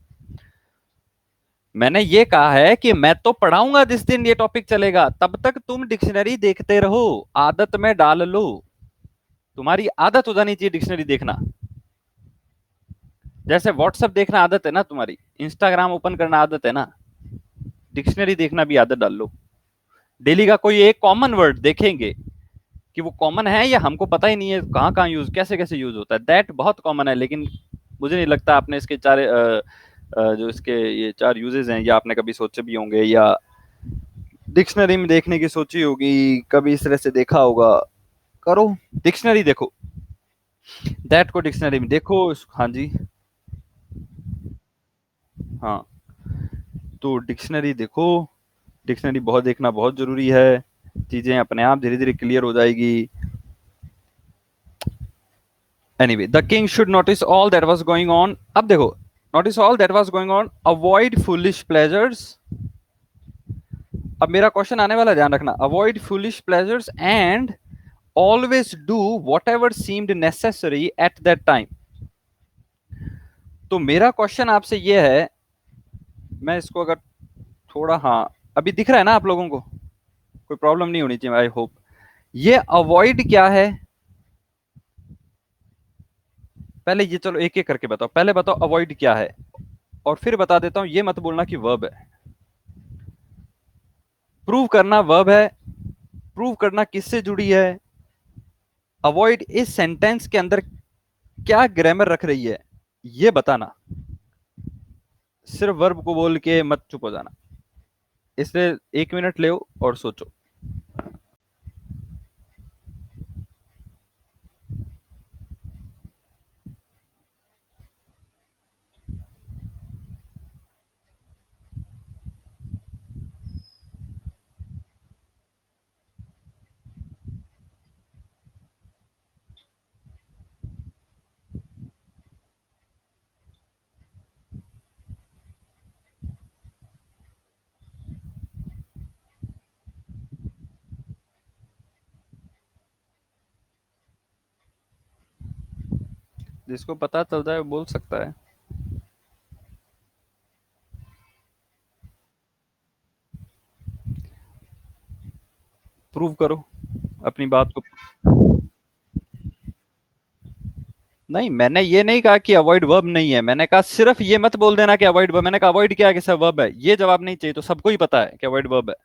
S1: मैंने ये कहा है कि मैं तो पढ़ाऊंगा जिस दिन ये टॉपिक चलेगा, तब तक तुम डिक्शनरी देखते रहो, आदत में डाल लो। तुम्हारी आदत हो जानी चाहिए डिक्शनरी देखना। जैसे व्हाट्सएप देखना आदत है ना तुम्हारी, इंस्टाग्राम ओपन करना आदत है ना, डिक्शनरी देखना भी आदत डाल लो। डेली का कोई एक कॉमन वर्ड देखेंगे कि वो कॉमन है या हमको पता ही नहीं है कहाँ कहाँ यूज कैसे कैसे यूज होता है। दैट बहुत कॉमन है, लेकिन मुझे नहीं लगता आपने इसके जो इसके ये 4 यूजेस हैं या आपने कभी सोचे भी होंगे या डिक्शनरी में देखने की सोची होगी, कभी इस तरह से देखा होगा। करो, डिक्शनरी देखो, दैट को डिक्शनरी में देखो। हाँ जी, हाँ, तो डिक्शनरी देखो, डिक्शनरी बहुत देखना बहुत जरूरी है, चीजें अपने आप धीरे धीरे क्लियर हो जाएगी। Anyway, the king should notice all that was going on. अब देखो, notice all that was going on, avoid foolish pleasures. अब मेरा क्वेश्चन आने वाला, ध्यान रखना, avoid foolish pleasures and always do whatever seemed necessary at that time. तो मेरा क्वेश्चन आपसे ये है, मैं इसको अगर थोड़ा, हाँ अभी दिख रहा है ना आप लोगों को, कोई प्रॉब्लम नहीं होनी चाहिए आई होप। ये अवॉइड क्या है, पहले ये चलो एक एक करके बताओ। पहले बताओ अवॉइड क्या है, और फिर बता देता हूं, ये मत बोलना कि वर्ब है। प्रूव करना वर्ब है, प्रूव करना किससे जुड़ी है, अवॉइड इस सेंटेंस के अंदर क्या ग्रामर रख रही है ये बताना। सिर्फ वर्ब को बोल के मत चुप हो जाना। इसलिए 1 मिनट ले और सोचो। जिसको पता चल जाए वो बोल सकता है। प्रूव करो अपनी बात को। नहीं, मैंने ये नहीं कहा कि अवॉइड वर्ब नहीं है, मैंने कहा सिर्फ ये मत बोल देना कि अवॉइड वर्ब। मैंने कहा अवॉइड क्या है कि सब वर्ब है, ये जवाब नहीं चाहिए। तो सबको ही पता है कि अवॉइड वर्ब है,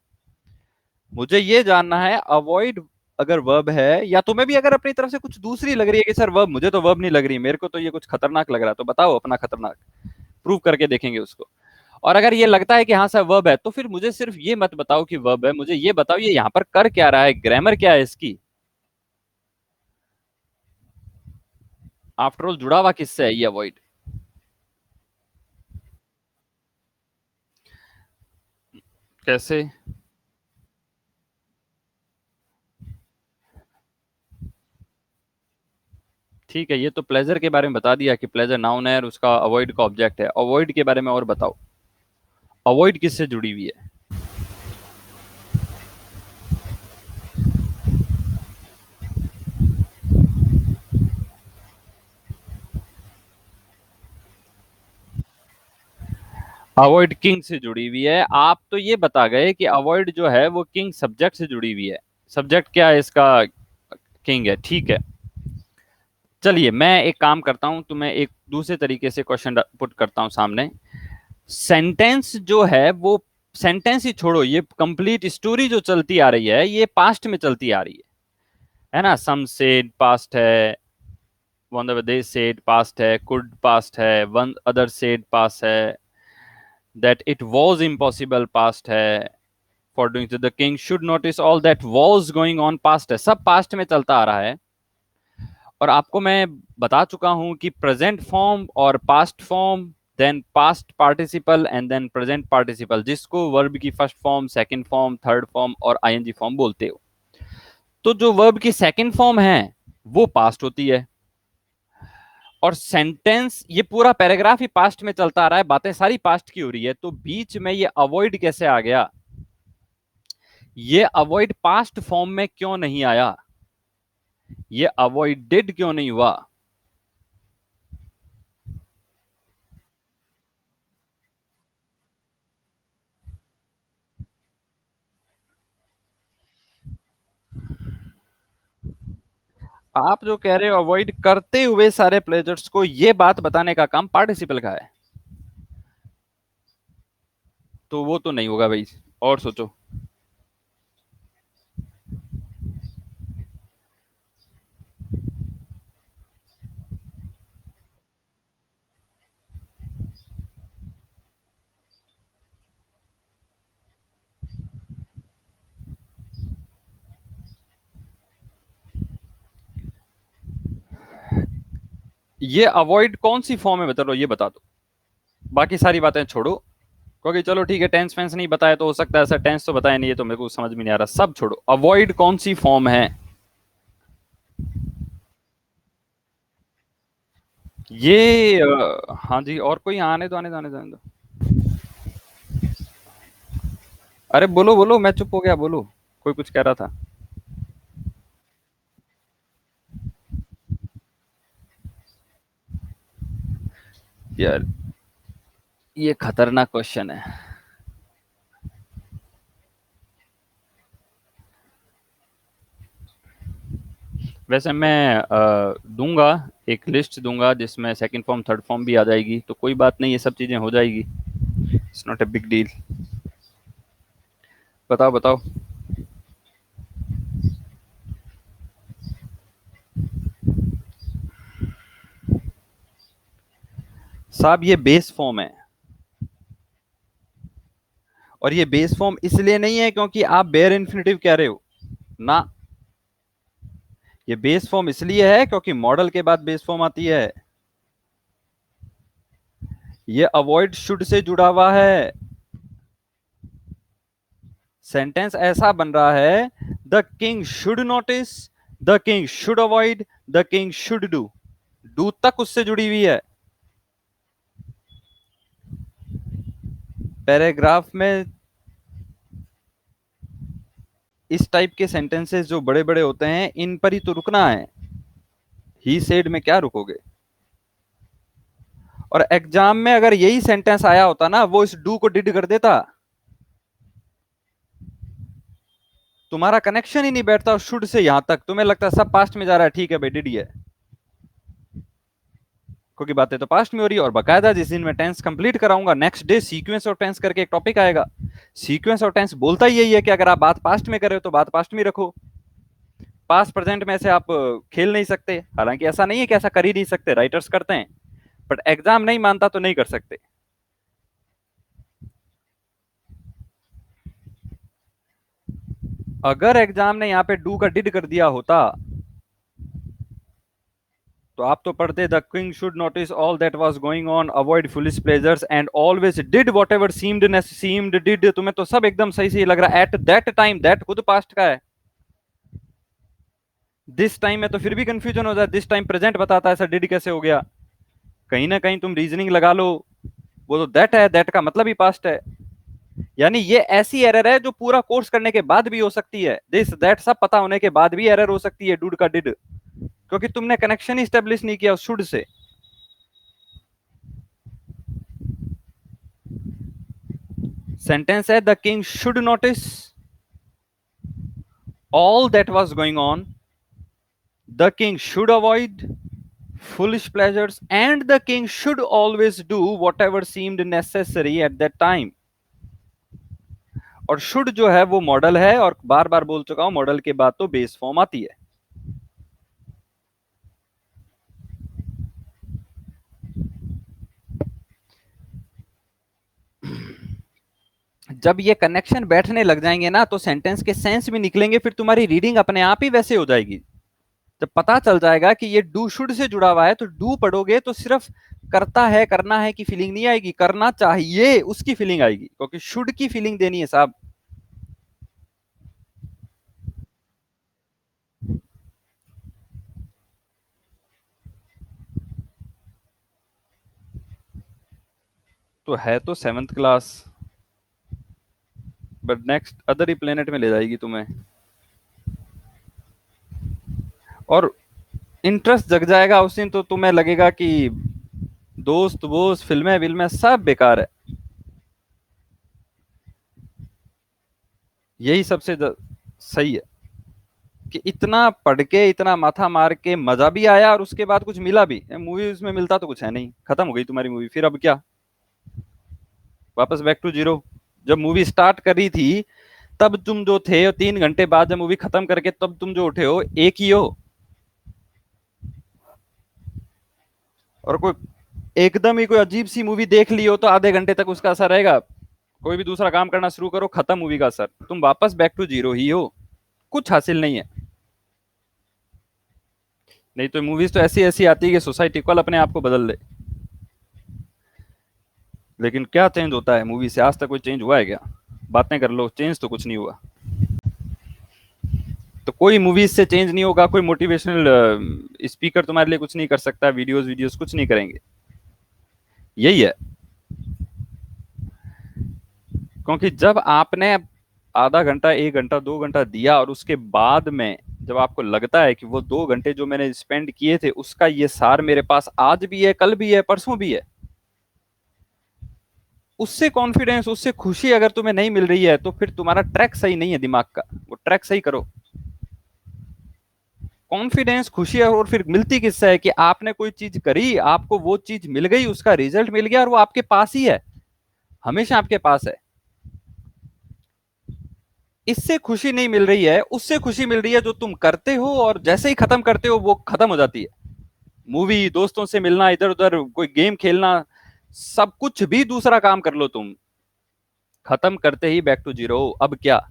S1: मुझे ये जानना है अवॉइड अगर वर्ब है, या तुम्हें भी अगर अपनी तरफ से कुछ दूसरी लग रही है कि सर वर्ब, मुझे तो वर्ब नहीं लग रही, मेरे को तो ये कुछ खतरनाक लग रहा है, तो बताओ अपना खतरनाक, प्रूव करके देखेंगे उसको। और अगर ये लगता है कि हाँ सर वर्ब है, तो फिर मुझे सिर्फ ये मत बताओ कि वर्ब है, मुझे ये बताओ ये यहाँ पर कर क्या रहा है, ग्रामर क्या है इसकी। आफ्टर ऑल जुड़ा हुआ किससे है ये अवॉइड। कैसे? ठीक है, ये तो प्लेजर के बारे में बता दिया कि प्लेजर नाउन है और उसका अवॉइड का ऑब्जेक्ट है। अवॉइड के बारे में और बताओ, अवॉइड किससे जुड़ी हुई है। अवॉइड किंग से जुड़ी हुई है। आप तो ये बता गए कि अवॉइड जो है वो किंग सब्जेक्ट से जुड़ी हुई है। सब्जेक्ट क्या है इसका? किंग है, ठीक है। चलिए मैं एक काम करता हूं, तो मैं एक दूसरे तरीके से क्वेश्चन पुट करता हूं सामने। सेंटेंस जो है वो, सेंटेंस ही छोड़ो, ये कंप्लीट स्टोरी जो चलती आ रही है ये पास्ट में चलती आ रही है ना। सम सेड पास्ट है, one of they said past है, कुड पास्ट है, वन अदर सेड पास्ट है, that it was impossible past है, for doing the king should notice all that was going on past है, सब पास्ट में चलता आ रहा है। और आपको मैं बता चुका हूं कि प्रेजेंट फॉर्म और past form, then past participle and then present participle, जिसको वर्ब की first form, second form, third form और आईएनजी फॉर्म बोलते हो। तो जो वर्ब की सेकंड फॉर्म है वो पास्ट होती है, और सेंटेंस, ये पूरा पैराग्राफ ही पास्ट में चलता आ रहा है, बातें सारी पास्ट की हो रही है, तो बीच में ये अवॉइड कैसे आ गया? ये अवॉइड पास्ट फॉर्म में क्यों नहीं आया? ये अवॉइडेड क्यों नहीं हुआ? आप जो कह रहे हो अवॉइड करते हुए सारे प्लेजर्स को, ये बात बताने का काम पार्टिसिपल का है, तो वो तो नहीं होगा भाई। और सोचो। ये अवॉइड कौन सी फॉर्म है बता लो, ये बता दो, बाकी सारी बातें छोड़ो। क्योंकि चलो ठीक है, टेंस फेंस नहीं बताया तो हो सकता है ऐसा, टेंस तो बताया नहीं है तो मेरे को समझ में नहीं आ रहा, सब छोड़ो, अवॉइड कौन सी फॉर्म है? ये हाँ जी, और कोई आने दो, आने दो, आने दो, आने दो। अरे बोलो बोलो, मैं चुप हो गया, बोलो। कोई कुछ कह रहा था। यार ये खतरनाक क्वेश्चन है। वैसे मैं दूंगा, एक लिस्ट दूंगा जिसमें सेकंड फॉर्म थर्ड फॉर्म भी आ जाएगी, तो कोई बात नहीं, ये सब चीजें हो जाएगी, it's not a big deal. बताओ बताओ। साहब ये बेस फॉर्म है, और ये बेस फॉर्म इसलिए नहीं है क्योंकि आप बेयर इन्फिनेटिव कह रहे हो ना। ये बेस फॉर्म इसलिए है क्योंकि मॉडल के बाद बेस फॉर्म आती है। ये अवॉइड शुड से जुड़ा हुआ है। सेंटेंस ऐसा बन रहा है, the king should notice, the king should avoid, the king should do, do तक उससे जुड़ी हुई है। पैराग्राफ में इस टाइप के सेंटेंसेस जो बड़े बड़े होते हैं, इन पर ही तो रुकना है। ही सेड में क्या रुकोगे? और एग्जाम में अगर यही सेंटेंस आया होता ना, वो इस डू को डिड कर देता। तुम्हारा कनेक्शन ही नहीं बैठता शुड से, यहां तक तुम्हें लगता सब पास्ट में जा रहा है, ठीक है भाई डिड ही है, क्योंकि बातें तो पास्ट में हो रही है। और बकायदा जिस दिन मैं टेंस कंप्लीट कराऊंगा, next day sequence of tense करके एक टॉपिक आएगा। सीक्वेंस ऑफ टेंस बोलता ही यही है कि अगर आप बात पास्ट में कर रहे हो तो बात पास्ट में रखो, पास्ट प्रेजेंट में से आप खेल नहीं सकते। हालांकि ऐसा नहीं है कि ऐसा कर ही नहीं सकते, राइटर्स करते हैं, बट एग्जाम नहीं मानता तो नहीं कर सकते। अगर एग्जाम ने यहाँ पे डू का डिड कर दिया होता, तो आप तो पढ़ते, the king should notice all that was going on, avoid foolish pleasures and always did whatever seemed did, तुम्हें तो सब एकदम सही सही लग रहा है। एट दैट टाइम, दैट खुद पास्ट का है। दिस टाइम में तो फिर भी कंफ्यूजन हो जाए, दिस टाइम प्रेजेंट बताता है, ऐसा डिड कैसे हो गया? कहीं ना कहीं तुम रीजनिंग लगा लो, वो तो दैट है, दैट का मतलब ही पास्ट है। यानी ये ऐसी एरर है जो पूरा कोर्स करने के बाद भी हो सकती है, दिस दैट सब पता होने के बाद भी एरर हो सकती है डूड का डिड, क्योंकि तुमने कनेक्शन ही स्टेब्लिश नहीं किया शुड से। सेंटेंस है, the king should notice all that was going on, the king should avoid, Foolish pleasures and the king should always do whatever seemed necessary at that time. और शुड जो है वो मॉडल है, और बार बार बोल चुका हूं मॉडल के बाद तो बेस फॉर्म आती है. जब ये कनेक्शन बैठने लग जाएंगे ना तो सेंटेंस के सेंस भी निकलेंगे, फिर तुम्हारी रीडिंग अपने आप ही वैसे हो जाएगी. जब पता चल जाएगा कि ये डू शुड से जुड़ा हुआ है तो डू पढ़ोगे तो सिर्फ करता है करना है की फीलिंग नहीं आएगी, करना चाहिए उसकी फीलिंग आएगी, क्योंकि शुड की फीलिंग देनी है साहब. तो है तो 7th class, but next other he planet में ले जाएगी तुम्हें. और इंटरेस्ट जग जाएगा उस दिन, तो तुम्हें लगेगा कि दोस्त वोस्त फिल्में विल्में सब बेकार है. यही सबसे सही है कि इतना पढ़ के इतना माथा मार के मजा भी आया और उसके बाद कुछ मिला भी. मूवी उसमें मिलता तो कुछ है नहीं, खत्म हो गई तुम्हारी मूवी, फिर अब क्या, वापस बैक टू जीरो. जब मूवी स्टार्ट करी थी तब तुम जो थे, और 3 घंटे बाद जब मूवी खत्म करके तब तुम जो उठे हो एक ही हो. और कोई एकदम ही कोई अजीब सी मूवी देख ली हो तो आधे घंटे तक उसका असर रहेगा. कोई भी दूसरा काम करना शुरू करो, खत्म मूवी का असर, तुम वापस बैक टू जीरो ही हो, कुछ हासिल नहीं है. नहीं तो मूवीज तो ऐसी ऐसी आती है कि सोसाइटी कल अपने आप को बदल दे. लेकिन क्या चेंज होता है मूवी से? आज तक कोई चेंज हुआ है क्या? बातें कर लो, चेंज तो कुछ नहीं हुआ. तो कोई मूवीज से चेंज नहीं होगा, कोई मोटिवेशनल स्पीकर तुम्हारे लिए कुछ नहीं कर सकता, वीडियोस वीडियोस कुछ नहीं करेंगे. यही है. क्योंकि जब आपने आधा घंटा 1 घंटा 2 घंटा दिया और उसके बाद में जब आपको लगता है कि वो 2 घंटे जो मैंने स्पेंड किए थे उसका ये सार मेरे पास आज भी है, कल भी है, परसों भी है, उससे कॉन्फिडेंस, उससे खुशी अगर तुम्हें नहीं मिल रही है तो फिर तुम्हारा ट्रैक सही नहीं है दिमाग का, वो ट्रैक सही करो. कॉन्फिडेंस, खुशी, और फिर मिलती किससे है कि आपने कोई चीज करी, आपको वो चीज मिल गई, उसका रिजल्ट मिल गया और वो आपके पास ही है, हमेशा आपके पास है. इससे खुशी नहीं मिल रही है, उससे खुशी मिल रही है जो तुम करते हो और जैसे ही खत्म करते हो वो खत्म हो जाती है. मूवी, दोस्तों से मिलना, इधर उधर कोई गेम खेलना, सब कुछ भी दूसरा काम कर लो तुम, खत्म करते ही बैक टू जीरो. अब क्या,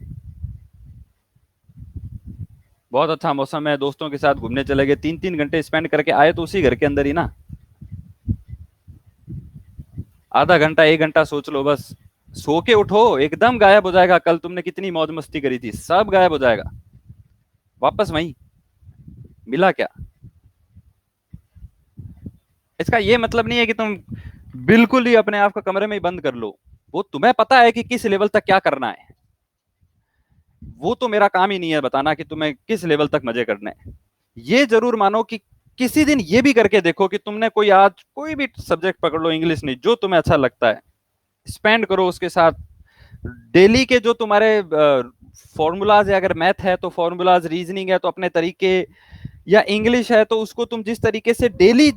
S1: बहुत अच्छा मौसम है, दोस्तों के साथ घूमने चले गए, 3-3 घंटे स्पेंड करके आए तो उसी घर के अंदर ही ना. आधा घंटा 1 घंटा सोच लो बस, सो के उठो एकदम गायब हो जाएगा कल तुमने कितनी मौज मस्ती करी थी, सब गायब हो जाएगा, वापस वही. मिला क्या? इसका ये मतलब नहीं है कि तुम बिल्कुल ही अपने आप को कमरे में ही बंद कर लो. वो तुम्हें पता है कि किस लेवल तक क्या करना है, वो तो मेरा काम ही नहीं है बताना कि तुम्हें किस लेवल तक मजे करने हैं. ये जरूर मानो कि किसी दिन ये भी करके देखो कि तुमने कोई आज कोई भी सब्जेक्ट पकड़ लो, इंग्लिश नहीं, जो तुम्हें अच्छा लगता है, स्पेंड करो उसके साथ. डेली के जो तुम्हारे फॉर्मूलाज है, अगर मैथ है तो फॉर्मूलाज, रीजनिंग है तो अपने तरीके, या इंग्लिश है तो उसको तुम जिस तरीके से डेली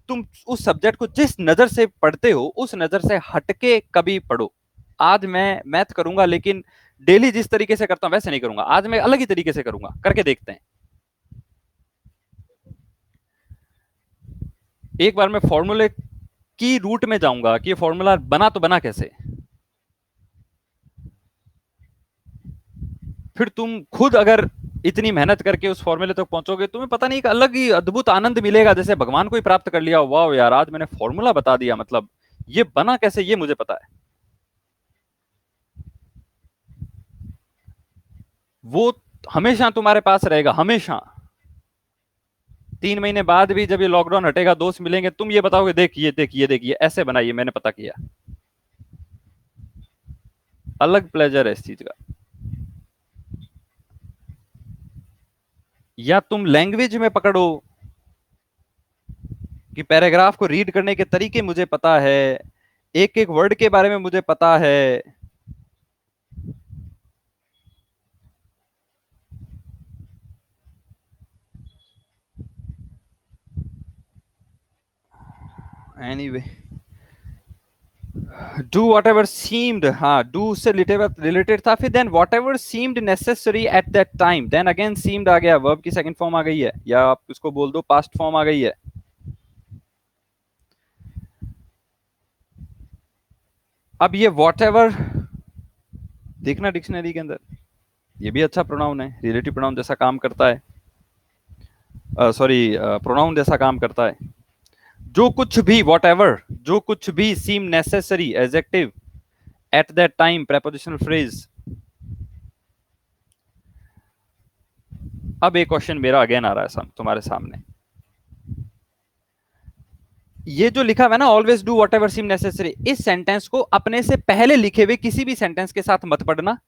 S1: तुम उस सब्जेक्ट को जिस नजर से पढ़ते हो उस नजर से हटके कभी पढ़ो. आज मैं मैथ करूंगा लेकिन डेली जिस तरीके से करता हूं वैसे नहीं करूंगा, आज मैं अलग ही तरीके से करूंगा, करके देखते हैं. एक बार मैं फॉर्मूले की रूट में जाऊंगा कि ये फॉर्मूला बना तो बना कैसे, फिर तुम खुद अगर इतनी मेहनत करके उस फॉर्मूले तक पहुंचोगे, तुम्हें पता नहीं एक अलग ही अद्भुत आनंद मिलेगा, जैसे भगवान को ही प्राप्त कर लिया. वाह यार, आज मैंने फॉर्मूला बता दिया, मतलब ये बना कैसे ये मुझे पता है. वो हमेशा तुम्हारे पास रहेगा, हमेशा. 3 महीने बाद भी जब ये लॉकडाउन हटेगा, दोस्त मिलेंगे, तुम ये बताओगे देखिए देखिए देखिए ऐसे बनाइए, मैंने पता किया. अलग प्लेजर है इस चीज का. या तुम लैंग्वेज में पकड़ो कि पैराग्राफ को रीड करने के तरीके मुझे पता है, एक एक वर्ड के बारे में मुझे पता है. Anyway, do whatever seemed, हाँ डू से रिलेटेड था, फिर then whatever seemed necessary at that time, then again seemed आ गया, वर्ब की सेकंड फॉर्म आ गई है, या आप उसको बोल दो पास्ट फॉर्म आ गई है। अब ये वॉट एवर देखना डिक्शनरी के अंदर, ये भी अच्छा प्रोनाउन है, रिलेटिव प्रोनाउन जैसा काम करता है, सॉरी प्रोनाउन जैसा काम करता है। जो कुछ भी, वॉट एवर, जो कुछ भी, seem necessary adjective, at that time prepositional phrase. अब एक क्वेश्चन मेरा अगेन आ रहा है तुम्हारे सामने, ये जो लिखा हुआ है ना always do whatever seem necessary, इस सेंटेंस को अपने से पहले लिखे हुए किसी भी सेंटेंस के साथ मत पढ़ना,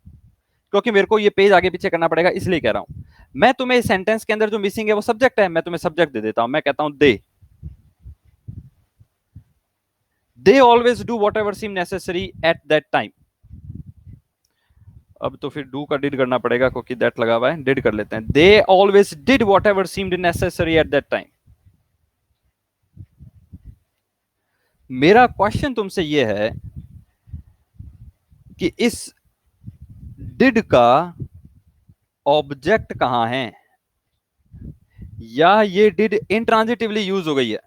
S1: क्योंकि मेरे को ये पेज आगे पीछे करना पड़ेगा, इसलिए कह रहा हूं। मैं तुम्हें इस सेंटेंस के अंदर जो मिसिंग है वो सब्जेक्ट है, मैं तुम्हें सब्जेक्ट दे देता हूं, मैं कहता हूं they always do whatever seem necessary at that time. अब तो फिर डू का डिड करना पड़ेगा, क्योंकि दैट लगा हुआ है, डिड कर लेते हैं, दे always did whatever seemed necessary at that time. मेरा क्वेश्चन तुमसे ये है कि इस डिड का ऑब्जेक्ट कहां है, या ये डिड इंट्रांजिटिवली यूज हो गई है।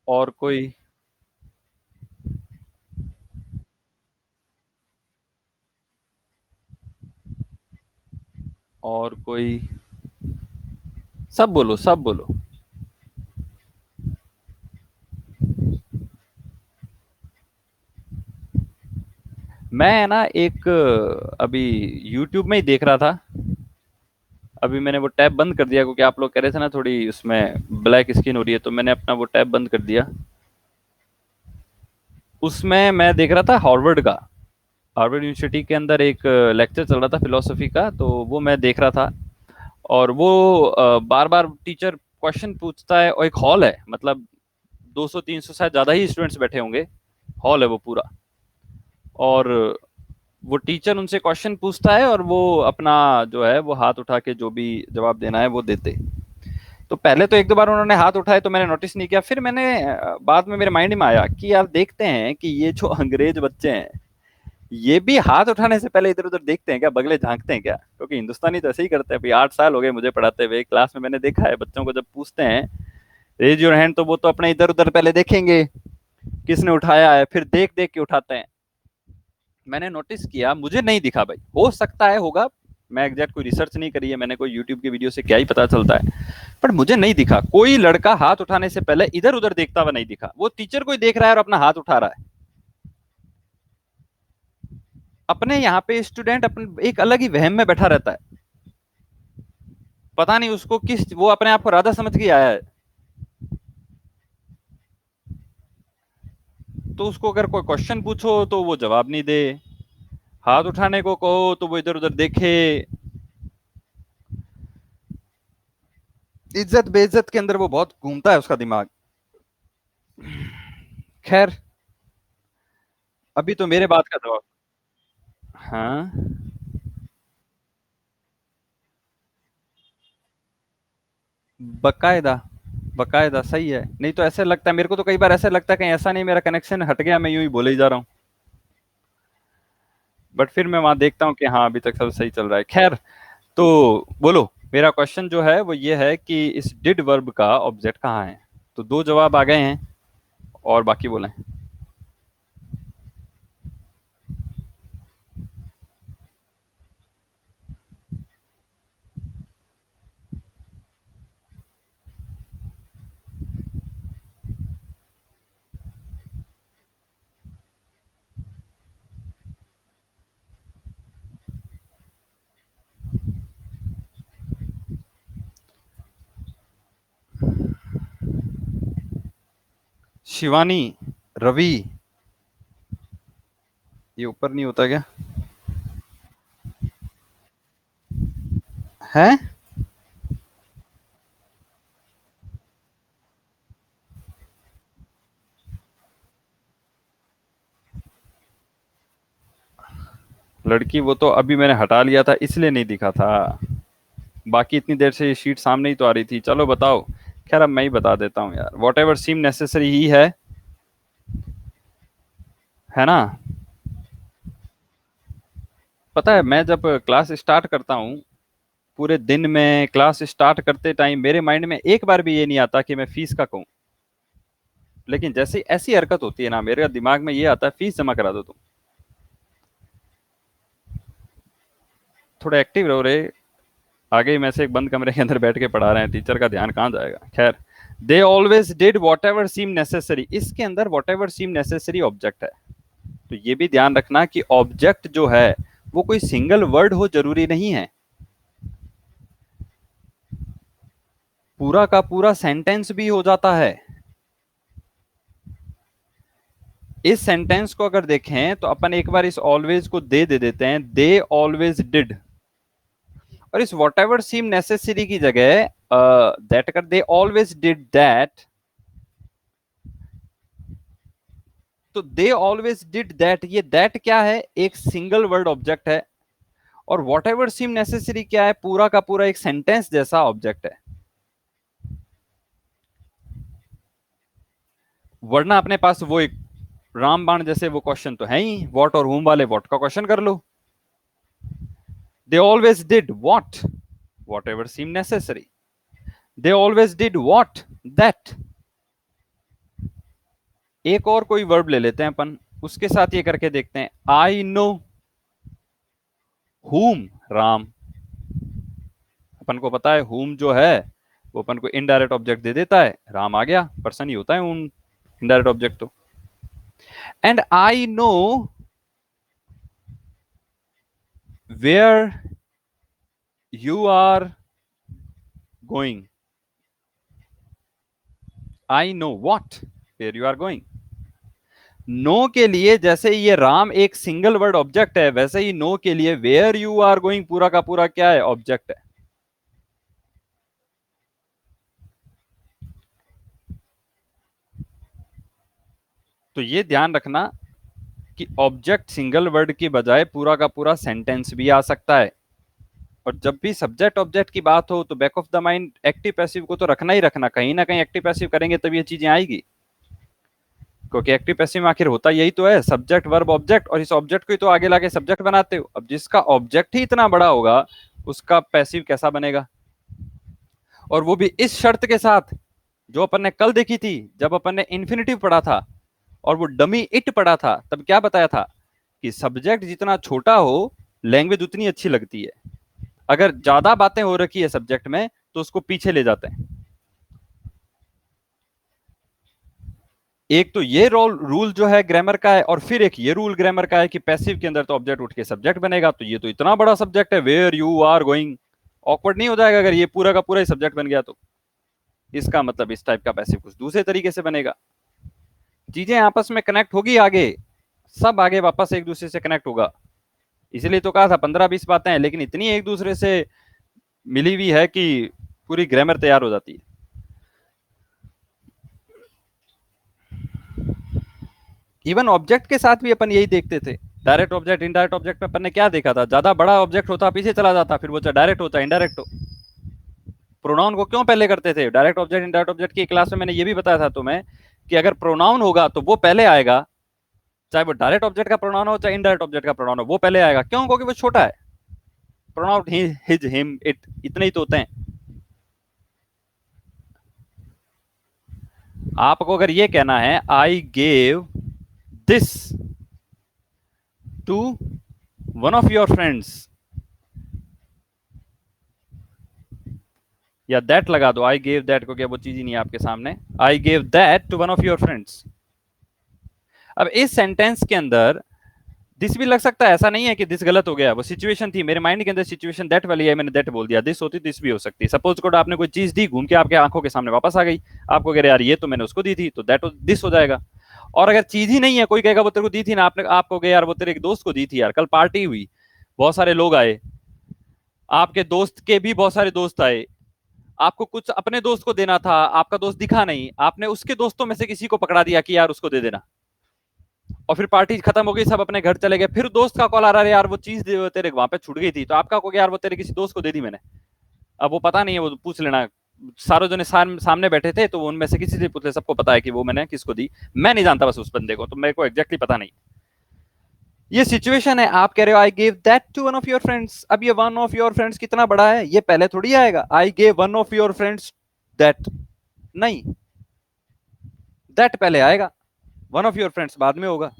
S1: और कोई, और कोई, सब बोलो सब बोलो। मैं ना एक अभी YouTube में ही देख रहा था, अभी मैंने वो टैब बंद कर दिया, क्योंकि आप लोग कह रहे थे ना थोड़ी उसमें ब्लैक स्क्रीन हो रही है, तो मैंने अपना वो टैब बंद कर दिया। उसमें मैं देख रहा था हार्वर्ड का, हार्वर्ड यूनिवर्सिटी के अंदर एक लेक्चर चल रहा था फिलोसफी का, तो वो मैं देख रहा था। और वो बार बार टीचर क्वेश्चन पूछता है, और एक हॉल है, मतलब 200-300 शायद ज्यादा ही स्टूडेंट्स बैठे होंगे, हॉल है वो पूरा। और वो टीचर उनसे क्वेश्चन पूछता है, और वो अपना जो है वो हाथ उठा के जो भी जवाब देना है वो देते। तो पहले तो एक दो बार उन्होंने हाथ उठाए तो मैंने नोटिस नहीं किया, फिर मैंने बाद में मेरे माइंड में आया कि यार देखते हैं कि ये जो अंग्रेज बच्चे हैं, ये भी हाथ उठाने से पहले इधर उधर देखते हैं क्या, बगले झांकते हैं क्या, क्योंकि हिंदुस्तानी तो ऐसे ही करते हैं। भाई 8 साल हो गए मुझे पढ़ाते हुए, क्लास में मैंने देखा है बच्चों को जब पूछते हैं रेज योर हैंड, तो वो तो अपने इधर उधर पहले देखेंगे किसने उठाया है, फिर देख देख के उठाते हैं। मैंने नोटिस किया, मुझे नहीं दिखा भाई, हो सकता है होगा, मैं एग्जैक्ट कोई रिसर्च नहीं करी है मैंने, कोई यूट्यूब की वीडियो से क्या ही पता चलता है, पर मुझे नहीं दिखा कोई लड़का हाथ उठाने से पहले इधर उधर देखता हुआ नहीं दिखा। वो टीचर को ही देख रहा है और अपना हाथ उठा रहा है। अपने यहाँ पे स्टूडेंट अपने एक अलग ही वहम में बैठा रहता है, पता नहीं उसको किस, वो अपने आप को राधा समझ के आया है, तो उसको अगर कोई क्वेश्चन पूछो तो वो जवाब नहीं दे, हाथ उठाने को कहो तो वो इधर उधर देखे। इज्जत बेइज्जत के अंदर वो बहुत घूमता है उसका दिमाग। खैर, अभी तो मेरे बात का जवाब। हाँ, बकायदा, बकायदा सही है, नहीं तो ऐसे लगता है मेरे को, तो कई बार ऐसे लगता है कहीं ऐसा नहीं मेरा कनेक्शन हट गया, मैं यूं ही बोले ही जा रहा हूँ, बट फिर मैं वहां देखता हूँ कि हाँ अभी तक सब सही चल रहा है। खैर, तो बोलो, मेरा क्वेश्चन जो है वो ये है कि इस डिड वर्ब का ऑब्जेक्ट कहाँ है। तो दो जवाब आ गए हैं, और बाकी बोलें। शिवानी, रवि, ये ऊपर नहीं होता क्या? है? लड़की वो तो अभी मैंने हटा लिया था इसलिए नहीं दिखा था, बाकी इतनी देर से ये शीट सामने ही तो आ रही थी। चलो बताओ। खैर अब मैं ही बता देता हूँ यार, वॉट एवर सीम नेसेसरी ही है ना? पता है मैं जब क्लास स्टार्ट करता हूँ, पूरे दिन में क्लास स्टार्ट करते टाइम मेरे माइंड में एक बार भी ये नहीं आता कि मैं फीस का कहूँ। लेकिन जैसे ऐसी हरकत होती है ना, मेरे दिमाग में ये आता है फीस जमा करा दो तुम। थोड़ा एक्टिव रहो रे। आगे ही में से एक बंद कमरे के अंदर बैठ के पढ़ा रहे हैं, टीचर का ध्यान कहाँ जाएगा। खैर, they always did whatever seem necessary, इसके अंदर whatever seem necessary object है। तो ये भी ध्यान रखना कि ऑब्जेक्ट जो है वो कोई सिंगल वर्ड हो जरूरी नहीं है, पूरा का पूरा सेंटेंस भी हो जाता है। इस सेंटेंस को अगर देखें तो अपन एक बार इस ऑलवेज को दे देते हैं, दे ऑलवेज डिड। और इस वॉट एवर सीम नेसेसरी की जगह दैट कर, दे ऑलवेज डिड दैट। तो दे ऑलवेज डिड दैट, ये दैट क्या है? एक सिंगल वर्ड ऑब्जेक्ट है। और वॉट एवर सीम नेसेसरी क्या है? पूरा का पूरा एक सेंटेंस जैसा ऑब्जेक्ट है। वरना अपने पास वो एक रामबाण जैसे वो क्वेश्चन तो है ही, वॉट और हुम वाले, वॉट का क्वेश्चन कर लो। They always did what, whatever seem necessary. They always did what, that. एक और कोई वर्ब ले लेते हैं अपन, उसके साथ ये करके देखते हैं। आई नो हुम, राम। अपन को पता है हुम जो है वो अपन को इनडायरेक्ट ऑब्जेक्ट दे देता है, राम आ गया, पर्सन ही होता है हुम, इनडायरेक्ट ऑब्जेक्ट तो। And I know where you are going. I know what where you are going. Know के लिए जैसे ये राम एक सिंगल वर्ड ऑब्जेक्ट है, वैसे ही नो के लिए वेयर यू आर गोइंग पूरा का पूरा क्या है? ऑब्जेक्ट है। तो ये ध्यान रखना कि ऑब्जेक्ट सिंगल वर्ड की बजाय पूरा का पूरा सेंटेंस भी आ सकता है। और जब भी सब्जेक्ट ऑब्जेक्ट की बात हो तो back of the mind active passive को तो रखना ही रखना, कहीं ना कहीं एक्टिव पैसिव करेंगे तब ये चीजें आएगी। क्योंकि एक्टिव पैसिव में आखिर होता यही तो है, सब्जेक्ट वर्ब ऑब्जेक्ट, और इस ऑब्जेक्ट को ही तो आगे लाके सब्जेक्ट बनाते हो। अब जिसका ऑब्जेक्ट ही इतना बड़ा होगा उसका पैसिव कैसा बनेगा? और वो भी इस शर्त के साथ जो अपन ने कल देखी थी जब अपन ने इन्फिनिटिव पढ़ा था और वो डमी इट पढ़ा था, तब क्या बताया था कि सब्जेक्ट जितना छोटा हो लैंग्वेज उतनी अच्छी लगती है। अगर ज्यादा बातें हो रखी है सब्जेक्ट में तो उसको पीछे ले जाते हैं। एक तो ये रूल जो है ग्रामर का है, और फिर एक ये रूल ग्रामर का है कि पैसिव के अंदर तो ऑब्जेक्ट उठ के सब्जेक्ट बनेगा। तो ये तो इतना बड़ा सब्जेक्ट है, where you are going, awkward नहीं हो जाएगा अगर ये पूरा का पूरा ही सब्जेक्ट बन गया? तो इसका मतलब इस टाइप का पैसिव कुछ दूसरे तरीके से बनेगा। चीजें आपस में कनेक्ट होगी आगे, सब आगे वापस एक दूसरे से कनेक्ट होगा। इसलिए तो कहा था 15-20 बातें हैं, लेकिन इतनी एक दूसरे से मिली हुई है कि पूरी ग्रामर तैयार हो जाती है। इवन ऑब्जेक्ट के साथ भी अपन यही देखते थे, डायरेक्ट ऑब्जेक्ट इनडायरेक्ट ऑब्जेक्ट में अपन ने क्या देखा था? ज्यादा बड़ा ऑब्जेक्ट होता पीछे चला जाता, फिर वो चाहे डायरेक्ट हो चाहे इनडायरेक्ट हो। प्रोनाउन को क्यों पहले करते थे? डायरेक्ट ऑब्जेक्ट इनडायरेक्ट ऑब्जेक्ट की क्लास में मैंने ये भी बताया था तुम्हें कि अगर प्रोनाउन होगा तो वो पहले आएगा, चाहे वो डायरेक्ट ऑब्जेक्ट का प्रोनाउन हो चाहे इनडायरेक्ट ऑब्जेक्ट का प्रोनाउन हो, वो पहले आएगा। क्यों? क्योंकि वो छोटा है। प्रोनाउन हिज हिम इट इतने ही तो होते हैं। आपको अगर ये कहना है I gave this to one of your friends, या दैट लगा दो, आई गेव दैट को, क्या वो चीज ही नहीं है आपके सामने? I gave that to one of your friends. अब इस सेंटेंस के अंदर दिस भी लग सकता है, ऐसा नहीं है कि दिस गलत हो गया, वो सिचुएशन थी मेरे माइंड के अंदर, सिचुएशन दैट वाली है, मैंने दैट बोल दिया। दिस होती दिस भी हो सकती है। सपोज कोड आपने कोई चीज दी, घूम के आपके आंखों के सामने वापस आ गई, आपको कह रहे यार ये तो मैंने उसको दी थी, तो दैट दिस हो जाएगा। और अगर चीज ही नहीं है, कोई कहेगा वो तेरे को दी थी ना, आपने आप कहोगे यार वो तेरे एक दोस्त को दी थी यार, कल पार्टी हुई, बहुत सारे लोग आए, आपके दोस्त के भी बहुत सारे दोस्त आए, आपको कुछ अपने दोस्त को देना था, आपका दोस्त दिखा नहीं, आपने उसके दोस्तों में से किसी को पकड़ा दिया कि यार उसको दे देना, और फिर पार्टी खत्म हो गई, सब अपने घर चले गए, फिर दोस्त का कॉल आ रहा है यार वो चीज तेरे वहां पे छूट गई थी, तो आपका कहोगे यार वो तेरे किसी दोस्त को दे दी मैंने। अब वो पता नहीं है, वो पूछ लेना, सारे जने सामने बैठे थे तो उनमें से किसी से पूछ ले, सबको पता है कि वो मैंने किसको दी, मैं नहीं जानता बस उस बंदे को, तो मेरे को एग्जैक्टली पता नहीं। ये सिचुएशन है, आप कह रहे हो I gave that to one of your friends, अब ये वन ऑफ योर फ्रेंड्स कितना बड़ा है, ये पहले थोड़ी आएगा I gave one of your friends that, नहीं, दैट पहले आएगा, वन ऑफ योर फ्रेंड्स बाद में होगा।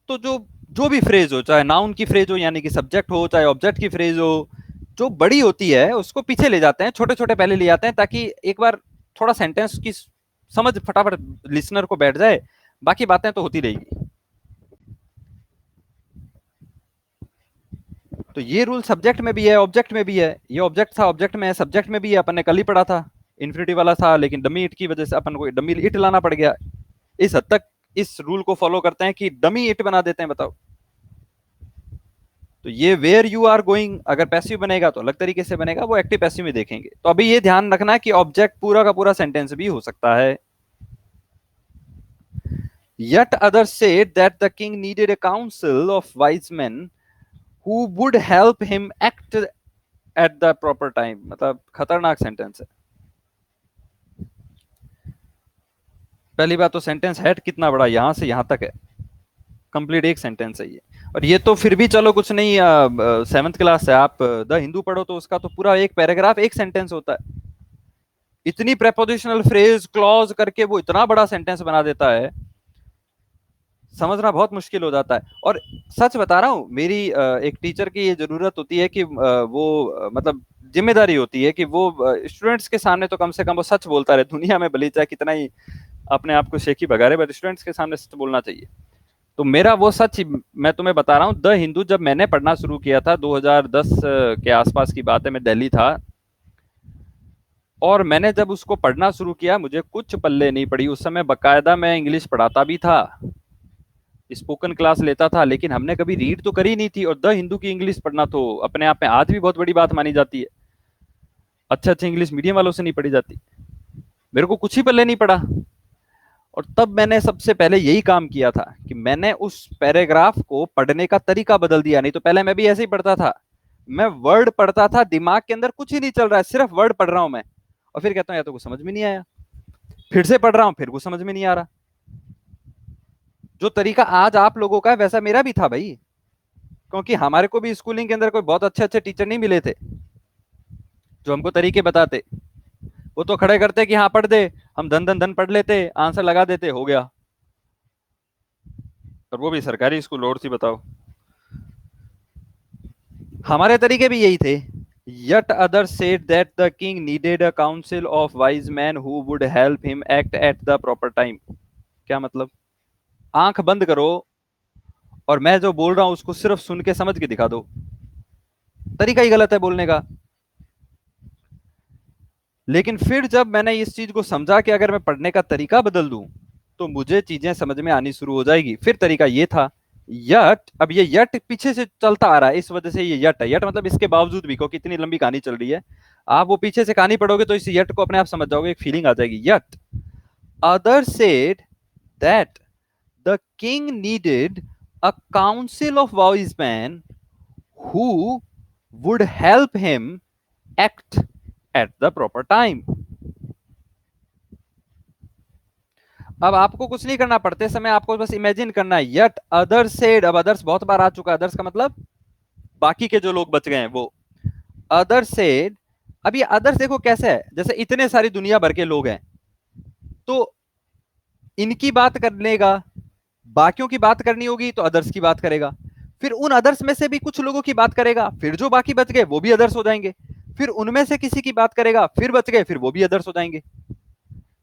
S1: तो जो जो भी फ्रेज हो, चाहे नाउन की फ्रेज हो यानी कि सब्जेक्ट हो, चाहे ऑब्जेक्ट की फ्रेज हो, जो बड़ी होती है उसको पीछे ले जाते हैं, छोटे छोटे पहले ले जाते हैं, ताकि एक बार थोड़ा सेंटेंस की समझ फटाफट लिसनर को बैठ जाए, बाकी बातें तो होती रहेगी। तो ये रूल सब्जेक्ट में भी है, ऑब्जेक्ट में भी है, ये ऑब्जेक्ट था ऑब्जेक्ट में है, सब्जेक्ट में भी है, अपन ने कल ही पढ़ा था, इन्फिनिटी वाला था, लेकिन डमी इट की वजह से अपन को डमी इट लाना पड़ गया। इस हद तक इस रूल को फॉलो करते हैं कि डमी इट बना देते हैं, बताओ। तो ये वेयर यू आर गोइंग अगर पैसिव बनेगा तो अलग तरीके से बनेगा, वो एक्टिव पैसिव में देखेंगे। तो अभी ये ध्यान रखना है कि ऑब्जेक्ट पूरा का पूरा सेंटेंस भी हो सकता है। Yet others said that the king needed a council of wise men who would help him act at the proper time। मतलब खतरनाक सेंटेंस है। पहली बात तो सेंटेंस हेड कितना बड़ा, यहां से यहां तक है, कंप्लीट एक सेंटेंस है ये। और ये तो फिर भी चलो कुछ नहीं, 7th क्लास है, आप द हिंदू पढ़ो तो उसका तो पूरा एक पैराग्राफ एक सेंटेंस होता है। इतनी प्रेपोजिशनल फ्रेज क्लॉज करके वो इतना बड़ा सेंटेंस बना देता है, समझना बहुत मुश्किल हो जाता है। और सच बता रहा हूँ, मेरी एक टीचर की ये जरूरत होती है कि वो मतलब जिम्मेदारी होती है कि वो स्टूडेंट्स के सामने तो कम से कम वो सच बोलता रहे, दुनिया में भले चाहे कितना ही अपने आप को शेखी भगा रहे, बट स्टूडेंट्स के सामने सच बोलना चाहिए। तो मेरा वो सच मैं तुम्हें बता रहा हूँ, द हिंदू जब मैंने पढ़ना शुरू किया था 2010 के आसपास की बात है, मैं दिल्ली था, और मैंने जब उसको पढ़ना शुरू किया मुझे कुछ पल्ले नहीं पड़ी। उस समय बकायदा मैं इंग्लिश पढ़ाता भी था, स्पोकन क्लास लेता था, लेकिन हमने कभी रीड तो करी नहीं थी। और द हिंदू की इंग्लिश पढ़ना तो अपने आप में आज भी बहुत बड़ी बात मानी जाती है, अच्छे अच्छे इंग्लिश मीडियम वालों से नहीं पढ़ी जाती। मेरे को कुछ ही पल्ले नहीं पड़ा। और तब मैंने सबसे पहले यही काम किया था कि मैंने उस पैराग्राफ को पढ़ने का तरीका बदल दिया। नहीं तो पहले मैं भी ऐसे ही पढ़ता था, मैं वर्ड पढ़ता था, दिमाग के अंदर कुछ ही नहीं चल रहा है, सिर्फ वर्ड पढ़ रहा हूं मैं, और फिर कहता हूं या तो कुछ समझ में नहीं आया, फिर से पढ़ रहा हूं, फिर कुछ समझ में नहीं आ रहा। जो तरीका आज आप लोगों का है वैसा मेरा भी था भाई, क्योंकि हमारे को भी स्कूलिंग के अंदर कोई बहुत अच्छे अच्छे टीचर नहीं मिले थे जो हमको तरीके बताते। वो तो खड़े करते कि हाँ पढ़ दे, हम धन धन धन पढ़ लेते, आंसर लगा देते, हो गया। और वो भी सरकारी स्कूल, और सी बताओ। हमारे तरीके भी यही थे। Yet others said that the king needed a council of wise men who would help him act at the proper time। क्या मतलब? आंख बंद करो और मैं जो बोल रहा हूं उसको सिर्फ सुन के समझ के दिखा दो, तरीका ही गलत है बोलने का। लेकिन फिर जब मैंने इस चीज को समझा कि अगर मैं पढ़ने का तरीका बदल दूं तो मुझे चीजें समझ में आनी शुरू हो जाएगी, फिर तरीका ये था यट। अब ये यट पीछे से चलता आ रहा है, इस वजह से ये यट है। यट मतलब इसके बावजूद भी, क्योंकि इतनी लंबी कहानी चल रही है, आप वो पीछे से कहानी पढ़ोगे तो इस यट को अपने आप समझ जाओगे, एक फीलिंग आ जाएगी। Yet other said that the king needed a council of wise man who would help him act at the proper time. अब आपको कुछ नहीं करना, पढ़ते समय आपको बस इमेजिन करना है यट अदर सेड। अब अदर्स बहुत बार आ चुका है, अदर्स का मतलब बाकी के जो लोग बच गए हैं वो। अदर सेड, अब ये अदर्स देखो कैसे है, जैसे इतने सारी दुनिया भर के लोग हैं, तो इनकी बात करने का, बाकियों की बात करनी होगी तो अदर्स की बात करेगा, फिर उन अदर्स में से भी कुछ लोगों की बात करेगा, फिर जो बाकी बच गए वो भी अदर्स हो जाएंगे, फिर उनमें से किसी की बात करेगा, फिर बच गए, फिर वो भी अदर्स हो जाएंगे।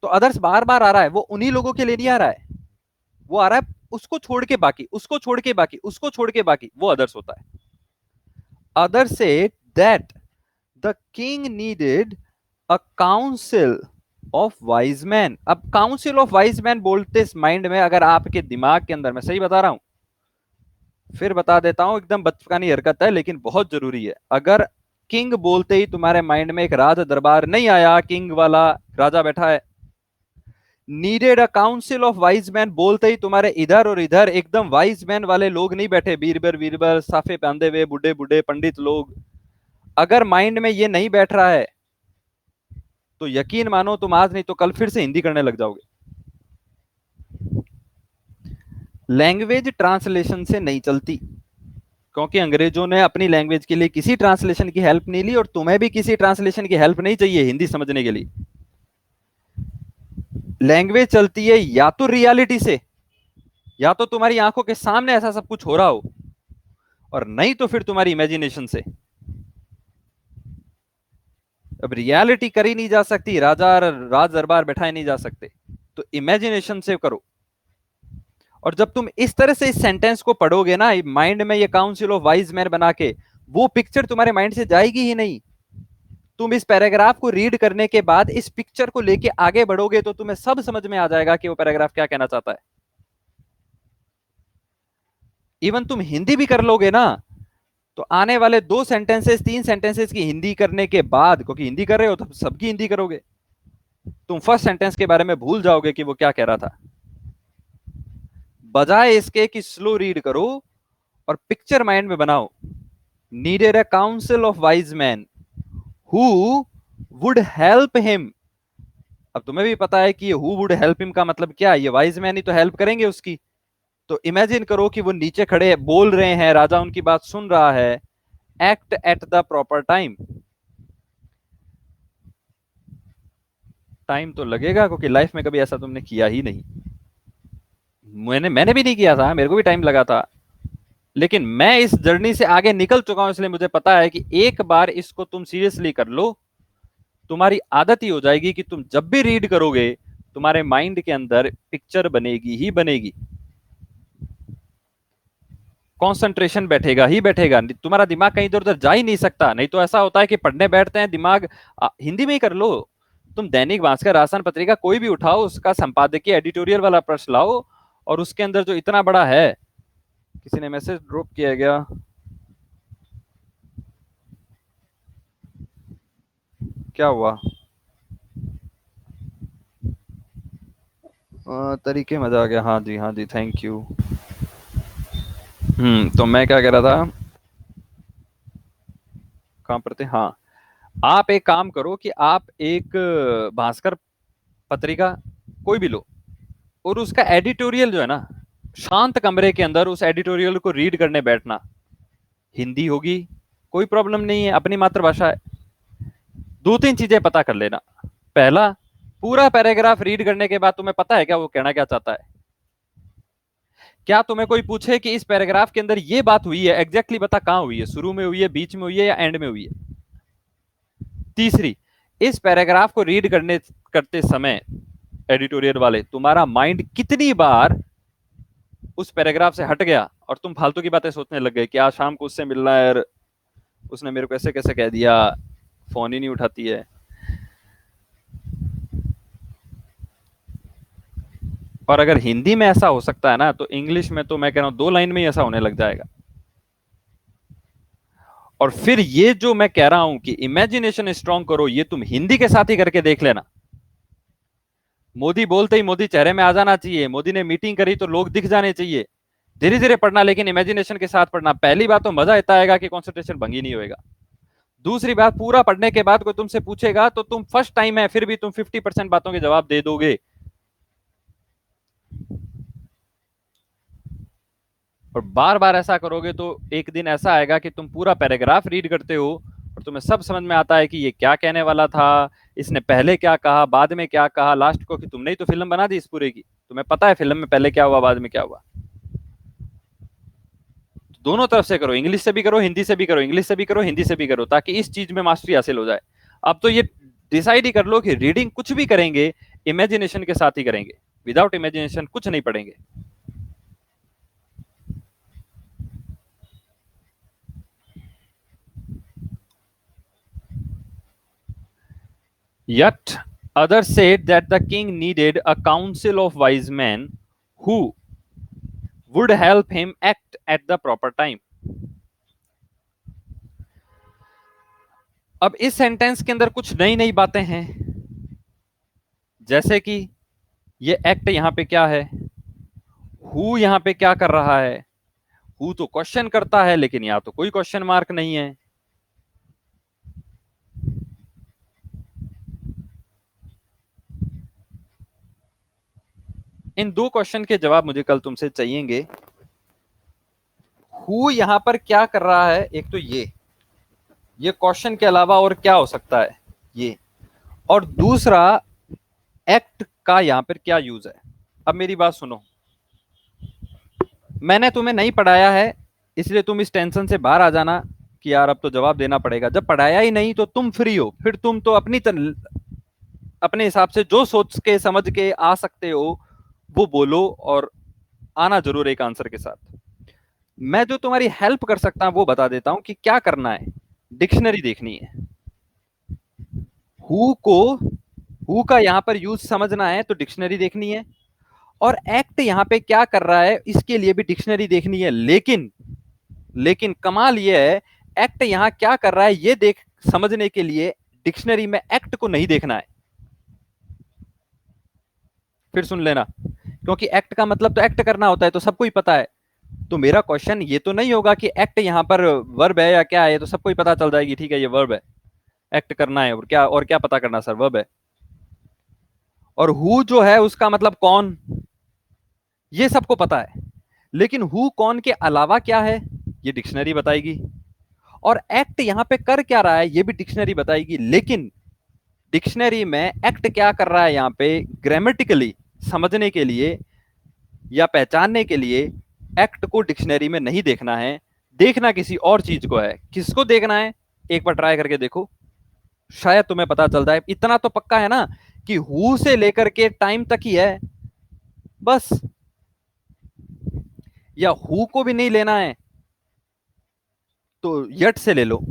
S1: तो अदर्स बार बार आ रहा है, वो उन्हीं लोगों के लिए नहीं आ रहा है, वो आ रहा है उसको छोड़ के बाकी, उसको छोड़ के बाकी, उसको छोड़ के बाकी, वो अदर्स होता है। Others say that the king needed a council of wise man, अब काउंसिल ऑफ वाइज मैन बोलते इस माइंड में, अगर आपके दिमाग के अंदर, मैं सही बता रहा हूं, फिर बता देता हूं, एकदम बचकानी हरकत है लेकिन बहुत जरूरी है। अगर किंग बोलते ही तुम्हारे माइंड में एक राज दरबार नहीं आया, किंग वाला राजा बैठा है, needed a council of wise man बोलते ही तुम्हारे इधर और इधर एकदम वाइज मैन वाले लोग नहीं बैठे, बीरबर बीरबर साफे बांधे हुए बूढ़े बूढ़े पंडित लोग, अगर माइंड में ये नहीं बैठ रहा है तो यकीन मानो तुम आज नहीं तो कल फिर से हिंदी करने लग जाओगे। लैंग्वेज ट्रांसलेशन से नहीं चलती, क्योंकि अंग्रेजों ने अपनी लैंग्वेज के लिए किसी ट्रांसलेशन की हेल्प नहीं ली, और तुम्हें भी किसी ट्रांसलेशन की हेल्प नहीं चाहिए हिंदी समझने के लिए। लैंग्वेज चलती है या तो रियलिटी से, या तो तुम्हारी आंखों के सामने ऐसा सब कुछ हो रहा हो, और नहीं तो फिर तुम्हारी इमेजिनेशन से। अब रियलिटी करी नहीं जा सकती, राजा राज दरबार बैठाए नहीं जा सकते, तो इमेजिनेशन से करो। और जब तुम इस तरह से इस सेंटेंस को पढ़ोगे ना माइंड में, ये काउंसिल ऑफ वाइज मैन बना के, वो पिक्चर तुम्हारे माइंड से जाएगी ही नहीं। तुम इस पैराग्राफ को रीड करने के बाद इस पिक्चर को लेके आगे बढ़ोगे तो तुम्हें सब समझ में आ जाएगा कि वो पैराग्राफ क्या कहना चाहता है। इवन तुम हिंदी भी कर लोगे ना, तो आने वाले 2 सेंटेंसेस 3 सेंटेंसेस की हिंदी करने के बाद, क्योंकि हिंदी कर रहे हो तो सबकी हिंदी करोगे, तुम फर्स्ट सेंटेंस के बारे में भूल जाओगे कि वो क्या कह रहा था। बजाय इसके कि स्लो रीड करो और पिक्चर माइंड में बनाओ, needed a council of wise man who would help him. अब तुम्हें भी पता है कि हु वुड हेल्प हिम का मतलब क्या है, ये वाइज मैन ही तो हेल्प करेंगे उसकी। तो इमेजिन करो कि वो नीचे खड़े बोल रहे हैं, राजा उनकी बात सुन रहा है, act at the proper time. Time तो लगेगा क्योंकि लाइफ में कभी ऐसा तुमने किया ही नहीं, मैंने भी नहीं किया था, मेरे को भी टाइम लगा था, लेकिन मैं इस जर्नी से आगे निकल चुका हूं, इसलिए मुझे पता है कि एक बार इसको तुम सीरियसली कर लो, तुम्हारी आदत ही हो जाएगी कि तुम जब भी रीड करोगे तुम्हारे माइंड के अंदर पिक्चर बनेगी ही बनेगी, कंसंट्रेशन बैठेगा ही बैठेगा, तुम्हारा दिमाग कहीं इधर उधर जा ही नहीं सकता। नहीं तो ऐसा होता है कि पढ़ने बैठते हैं, दिमाग हिंदी में ही कर लो। तुम दैनिक भास्कर, आसान पत्रिका कोई भी उठाओ, उसका संपादकीय एडिटोरियल वाला पृष्ठ लाओ, और उसके अंदर जो इतना बड़ा है, किसी ने मैसेज ड्रॉप किया गया, क्या हुआ? तरीके मजा आ गया, हाँ जी हाँ जी, थैंक यू। तो मैं क्या कह रहा था, कहाँ पर थे, हाँ। आप एक काम करो कि आप एक भास्कर पत्रिका कोई भी लो, और उसका एडिटोरियल जो है ना, शांत कमरे के अंदर उस एडिटोरियल को रीड करने बैठना। हिंदी होगी, कोई प्रॉब्लम नहीं है, अपनी मातृभाषा है। 2-3 चीजें पता कर लेना। पहला, पूरा पैराग्राफ रीड करने के बाद तुम्हें पता है क्या वो कहना क्या चाहता है? क्या तुम्हें कोई पूछे कि इस पैराग्राफ के अंदर ये बात हुई है, एग्जैक्टली बता कहां हुई है, शुरू में हुई है, बीच में हुई है, या एंड में हुई है? तीसरी, इस पैराग्राफ को रीड करने करते समय एडिटोरियल वाले, तुम्हारा माइंड कितनी बार उस पैराग्राफ से हट गया और तुम फालतू की बातें सोचने लग गए कि आज शाम को उससे मिलना है यार, उसने मेरे को ऐसे कैसे कह दिया, फोन ही नहीं उठाती है। और अगर हिंदी में ऐसा हो सकता है ना, तो इंग्लिश में तो मैं कह रहा हूं 2 लाइन में ही ऐसा होने लग जाएगा। और फिर ये जो मैं कह रहा हूं कि इमेजिनेशन स्ट्रांग करो, ये तुम हिंदी के साथ ही करके देख लेना। मोदी बोलते ही मोदी चेहरे में आ जाना चाहिए, मोदी ने मीटिंग करी तो लोग दिख जाने चाहिए। धीरे धीरे पढ़ना, लेकिन इमेजिनेशन के साथ पढ़ना। पहली बात तो मजा इतना आएगा कि कॉन्सेंट्रेशन भंग ही नहीं होगा। दूसरी बात, पूरा पढ़ने के बाद कोई तुमसे पूछेगा तो तुम फर्स्ट टाइम है, फिर भी तुम 50% बातों के जवाब दे दोगे। और बार बार ऐसा करोगे तो एक दिन ऐसा आएगा कि तुम पूरा पैराग्राफ रीड करते हो और तुम्हें सब समझ में आता है कि ये क्या कहने वाला था, इसने पहले क्या कहा, बाद में क्या कहा, लास्ट को, कि तुमने ही तो फिल्म बना दी इस पूरे की, तुम्हें पता है फिल्म में पहले क्या हुआ बाद में क्या हुआ। दोनों तरफ से करो, इंग्लिश से भी करो, हिंदी से भी करो, इंग्लिश से भी करो, हिंदी से भी करो, ताकि इस चीज में मास्टरी हासिल हो जाए। अब तो ये डिसाइड ही कर लो कि रीडिंग कुछ भी करेंगे, इमेजिनेशन के साथ ही करेंगे, विदाउट इमेजिनेशन कुछ नहीं पढ़ेंगे। Yet Others said that the king needed a council of wise men who would help him act at the proper time. अब इस सेंटेंस के अंदर कुछ नई नई बातें हैं, जैसे कि ये एक्ट यहां पे क्या है, हु यहां पे क्या कर रहा है। हु तो क्वेश्चन करता है, लेकिन यहां तो कोई क्वेश्चन मार्क नहीं है। इन दो क्वेश्चन के जवाब मुझे कल तुमसे चाहिएंगे। हु यहां पर क्या कर रहा है, एक तो ये क्वेश्चन के अलावा और क्या हो सकता है ये, और दूसरा एक्ट का यहां पर क्या यूज है। अब मेरी बात सुनो, मैंने तुम्हें नहीं पढ़ाया है, इसलिए तुम इस टेंशन से बाहर आ जाना कि यार अब तो जवाब देना पड़ेगा। जब पढ़ाया ही नहीं तो तुम फ्री हो, फिर तुम तो अपने हिसाब से जो सोच के समझ के आ सकते हो वो बोलो, और आना जरूर एक आंसर के साथ। मैं जो तुम्हारी हेल्प कर सकता हूं वो बता देता हूं कि क्या करना है। डिक्शनरी देखनी है, हु को, हु का यहां पर यूज समझना है तो डिक्शनरी देखनी है, और एक्ट यहां पे क्या कर रहा है इसके लिए भी डिक्शनरी देखनी है। लेकिन कमाल ये है, एक्ट यहां क्या कर रहा है ये देख समझने के लिए डिक्शनरी में एक्ट को नहीं देखना है। फिर सुन लेना, क्योंकि एक्ट का मतलब तो एक्ट करना होता है, तो सबको ही पता है। तो मेरा क्वेश्चन ये तो नहीं होगा कि एक्ट यहां पर वर्ब है या क्या है, तो सबको ही पता चल जाएगी ठीक है ये वर्ब है, एक्ट करना है, और क्या पता करना सर, वर्ब है। और हु जो है उसका मतलब कौन, ये सबको पता है। लेकिन हु कौन के अलावा क्या है ये डिक्शनरी बताएगी, और एक्ट यहां पे कर क्या रहा है ये भी डिक्शनरी बताएगी। लेकिन डिक्शनरी में एक्ट क्या कर रहा है यहां पे ग्रामेटिकली समझने के लिए या पहचानने के लिए एक्ट को डिक्शनरी में नहीं देखना है, देखना किसी और चीज को है। किसको देखना है, एक बार ट्राई करके देखो, शायद तुम्हें पता चल जाए। इतना तो पक्का है ना कि हु से लेकर के टाइम तक ही है बस, या हु को भी नहीं लेना है तो यट से ले लो,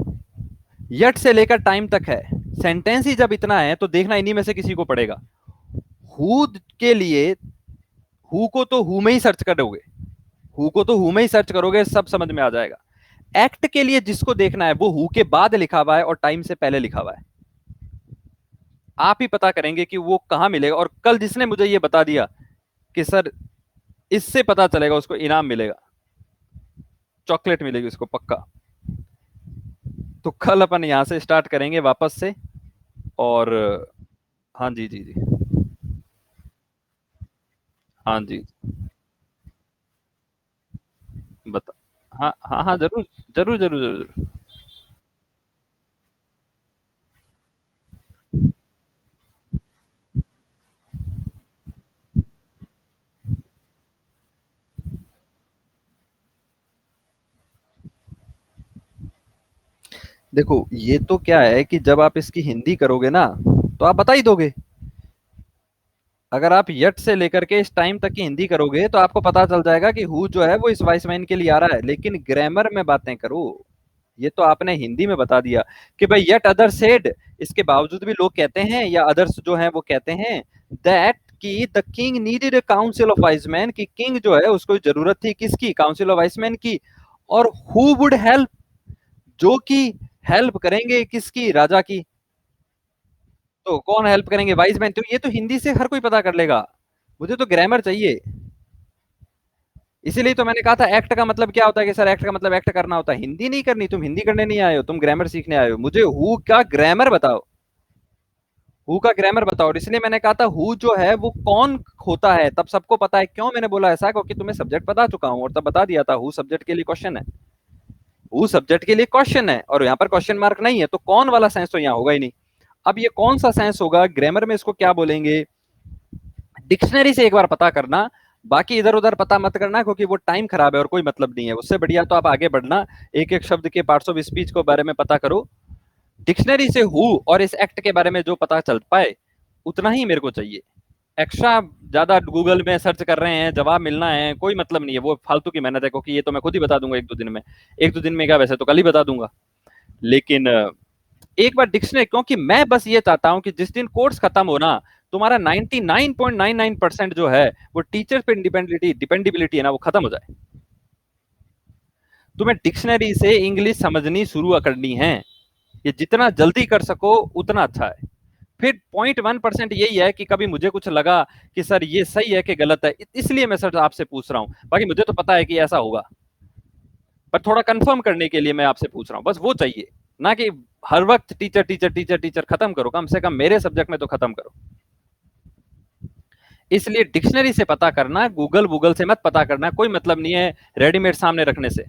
S1: यट से लेकर टाइम तक है। सेंटेंस ही जब इतना है तो देखना इन्हीं में से किसी को पड़ेगा। हु के लिए, हु को तो हु में ही सर्च करोगे, हु को तो हु में ही सर्च करोगे, सब समझ में आ जाएगा। एक्ट के लिए जिसको देखना है वो हु के बाद लिखा हुआ है और टाइम से पहले लिखा हुआ है। आप ही पता करेंगे कि वो कहां मिलेगा, और कल जिसने मुझे ये बता दिया कि सर इससे पता चलेगा उसको इनाम मिलेगा, चॉकलेट मिलेगी उसको पक्का। तो कल अपन यहां से स्टार्ट करेंगे वापस से। और हाँ जी जी जी, हाँ जी, बता, हाँ हाँ हाँ जरूर जरूर जरूर जरूर। देखो ये तो क्या है कि जब आप इसकी हिंदी करोगे ना तो आप बता ही दोगे। अगर आप यट से लेकर के इस टाइम तक की हिंदी करोगे तो आपको पता चल जाएगा कि हु जो है वो इस वाइसमैन के लिए आ रहा है। लेकिन ग्रामर में बातें करो, ये तो आपने हिंदी में बता दिया कि भाई यट अदर सेड, इसके बावजूद भी लोग कहते हैं या अदर्स जो हैं वो कहते हैं दैट कि the king needed a council of wise man, कि किंग जो है उसको जरूरत थी किसकी, काउंसिल ऑफ वाइज मैन की। और हु वुड हेल्प, जो कि हेल्प करेंगे किसकी, राजा की। तो कौन हेल्प करेंगे, वाइज मैन। तो ये तो हिंदी से हर कोई पता कर लेगा, मुझे तो ग्रामर चाहिए। इसीलिए तो मैंने कहा था एक्ट का मतलब क्या होता है, कि सर एक्ट का मतलब एक्ट करना होता है। हिंदी नहीं करनी, तुम हिंदी करने नहीं आए हो, तुम ग्रामर सीखने आए हो। मुझे हु का ग्रामर बताओ, हु का ग्रामर बताओ। और इसलिए मैंने कहा था हु जो है वो कौन होता है, तब सबको पता है। क्यों मैंने बोला ऐसा, क्योंकि तुम्हें सब्जेक्ट बता चुका हूं और तब बता दिया था हु सब्जेक्ट के लिए क्वेश्चन है, हु सब्जेक्ट के लिए क्वेश्चन है, और यहाँ पर क्वेश्चन मार्क नहीं है, तो कौन वाला सेंस तो यहाँ होगा ही नहीं। अब ये कौन सा सेंस होगा, ग्रामर में इसको क्या बोलेंगे, डिक्शनरी से एक बार पता करना, बाकी इधर उधर पता मत करना, क्योंकि वो टाइम खराब है और कोई मतलब नहीं है। उससे बढ़िया तो आप आगे बढ़ना, एक एक शब्द के पार्ट्स ऑफ स्पीच के बारे में पता करो। डिक्शनरी से हु और इस एक्ट के बारे में जो पता चल पाए उतना ही मेरे को चाहिए। एक्स्ट्रा ज्यादा गूगल में सर्च कर रहे हैं, जवाब मिलना है, कोई मतलब नहीं है, वो फालतू की मेहनत है। क्योंकि ये तो मैं खुद ही बता दूंगा एक दो दिन में, एक दो दिन में क्या, वैसे तो कल ही बता दूंगा। लेकिन एक बार डिक्शनरी, क्योंकि मैं बस ये चाहता हूं कि जिस दिन कोर्स खत्म हो ना, तुम्हारा 99.99% जो है वो टीचर पे डिपेंडेबिलिटी है ना, वो खत्म हो जाए। तुम्हें डिक्शनरी से इंग्लिश समझनी शुरू करनी है, ये जितना जल्दी कर सको उतना अच्छा है। फिर 0.1% यही है कि कभी मुझे कुछ लगा कि सर ये सही है कि गलत है, इसलिए मैं सर आपसे पूछ रहा हूं, बाकी मुझे तो पता है कि ऐसा होगा, पर थोड़ा कंफर्म करने के लिए मैं आपसे पूछ रहा हूं, बस वो चाहिए। ना कि हर वक्त टीचर टीचर टीचर टीचर, खत्म करो, कम से कम मेरे सब्जेक्ट में तो खत्म करो। इसलिए डिक्शनरी से पता करना, गूगल गूगल से मत पता करना, कोई मतलब नहीं है रेडीमेड सामने रखने से।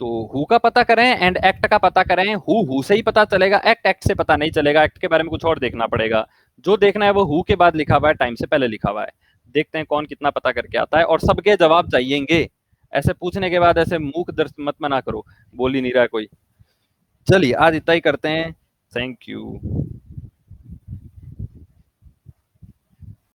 S1: तो हु का पता करें एंड एक्ट का पता करें। हु से ही पता चलेगा, एक्ट एक्ट से पता नहीं चलेगा, एक्ट के बारे में कुछ और देखना पड़ेगा। जो देखना है वो हु के बाद लिखा हुआ है, टाइम से पहले लिखा हुआ है। देखते हैं कौन कितना पता करके आता है, और सबके जवाब चाहिएंगे। ऐसे पूछने के बाद ऐसे मूक दर्श मत मना करो, बोल ही नहीं रहा है कोई। चलिए आज इतना ही करते हैं। Thank you.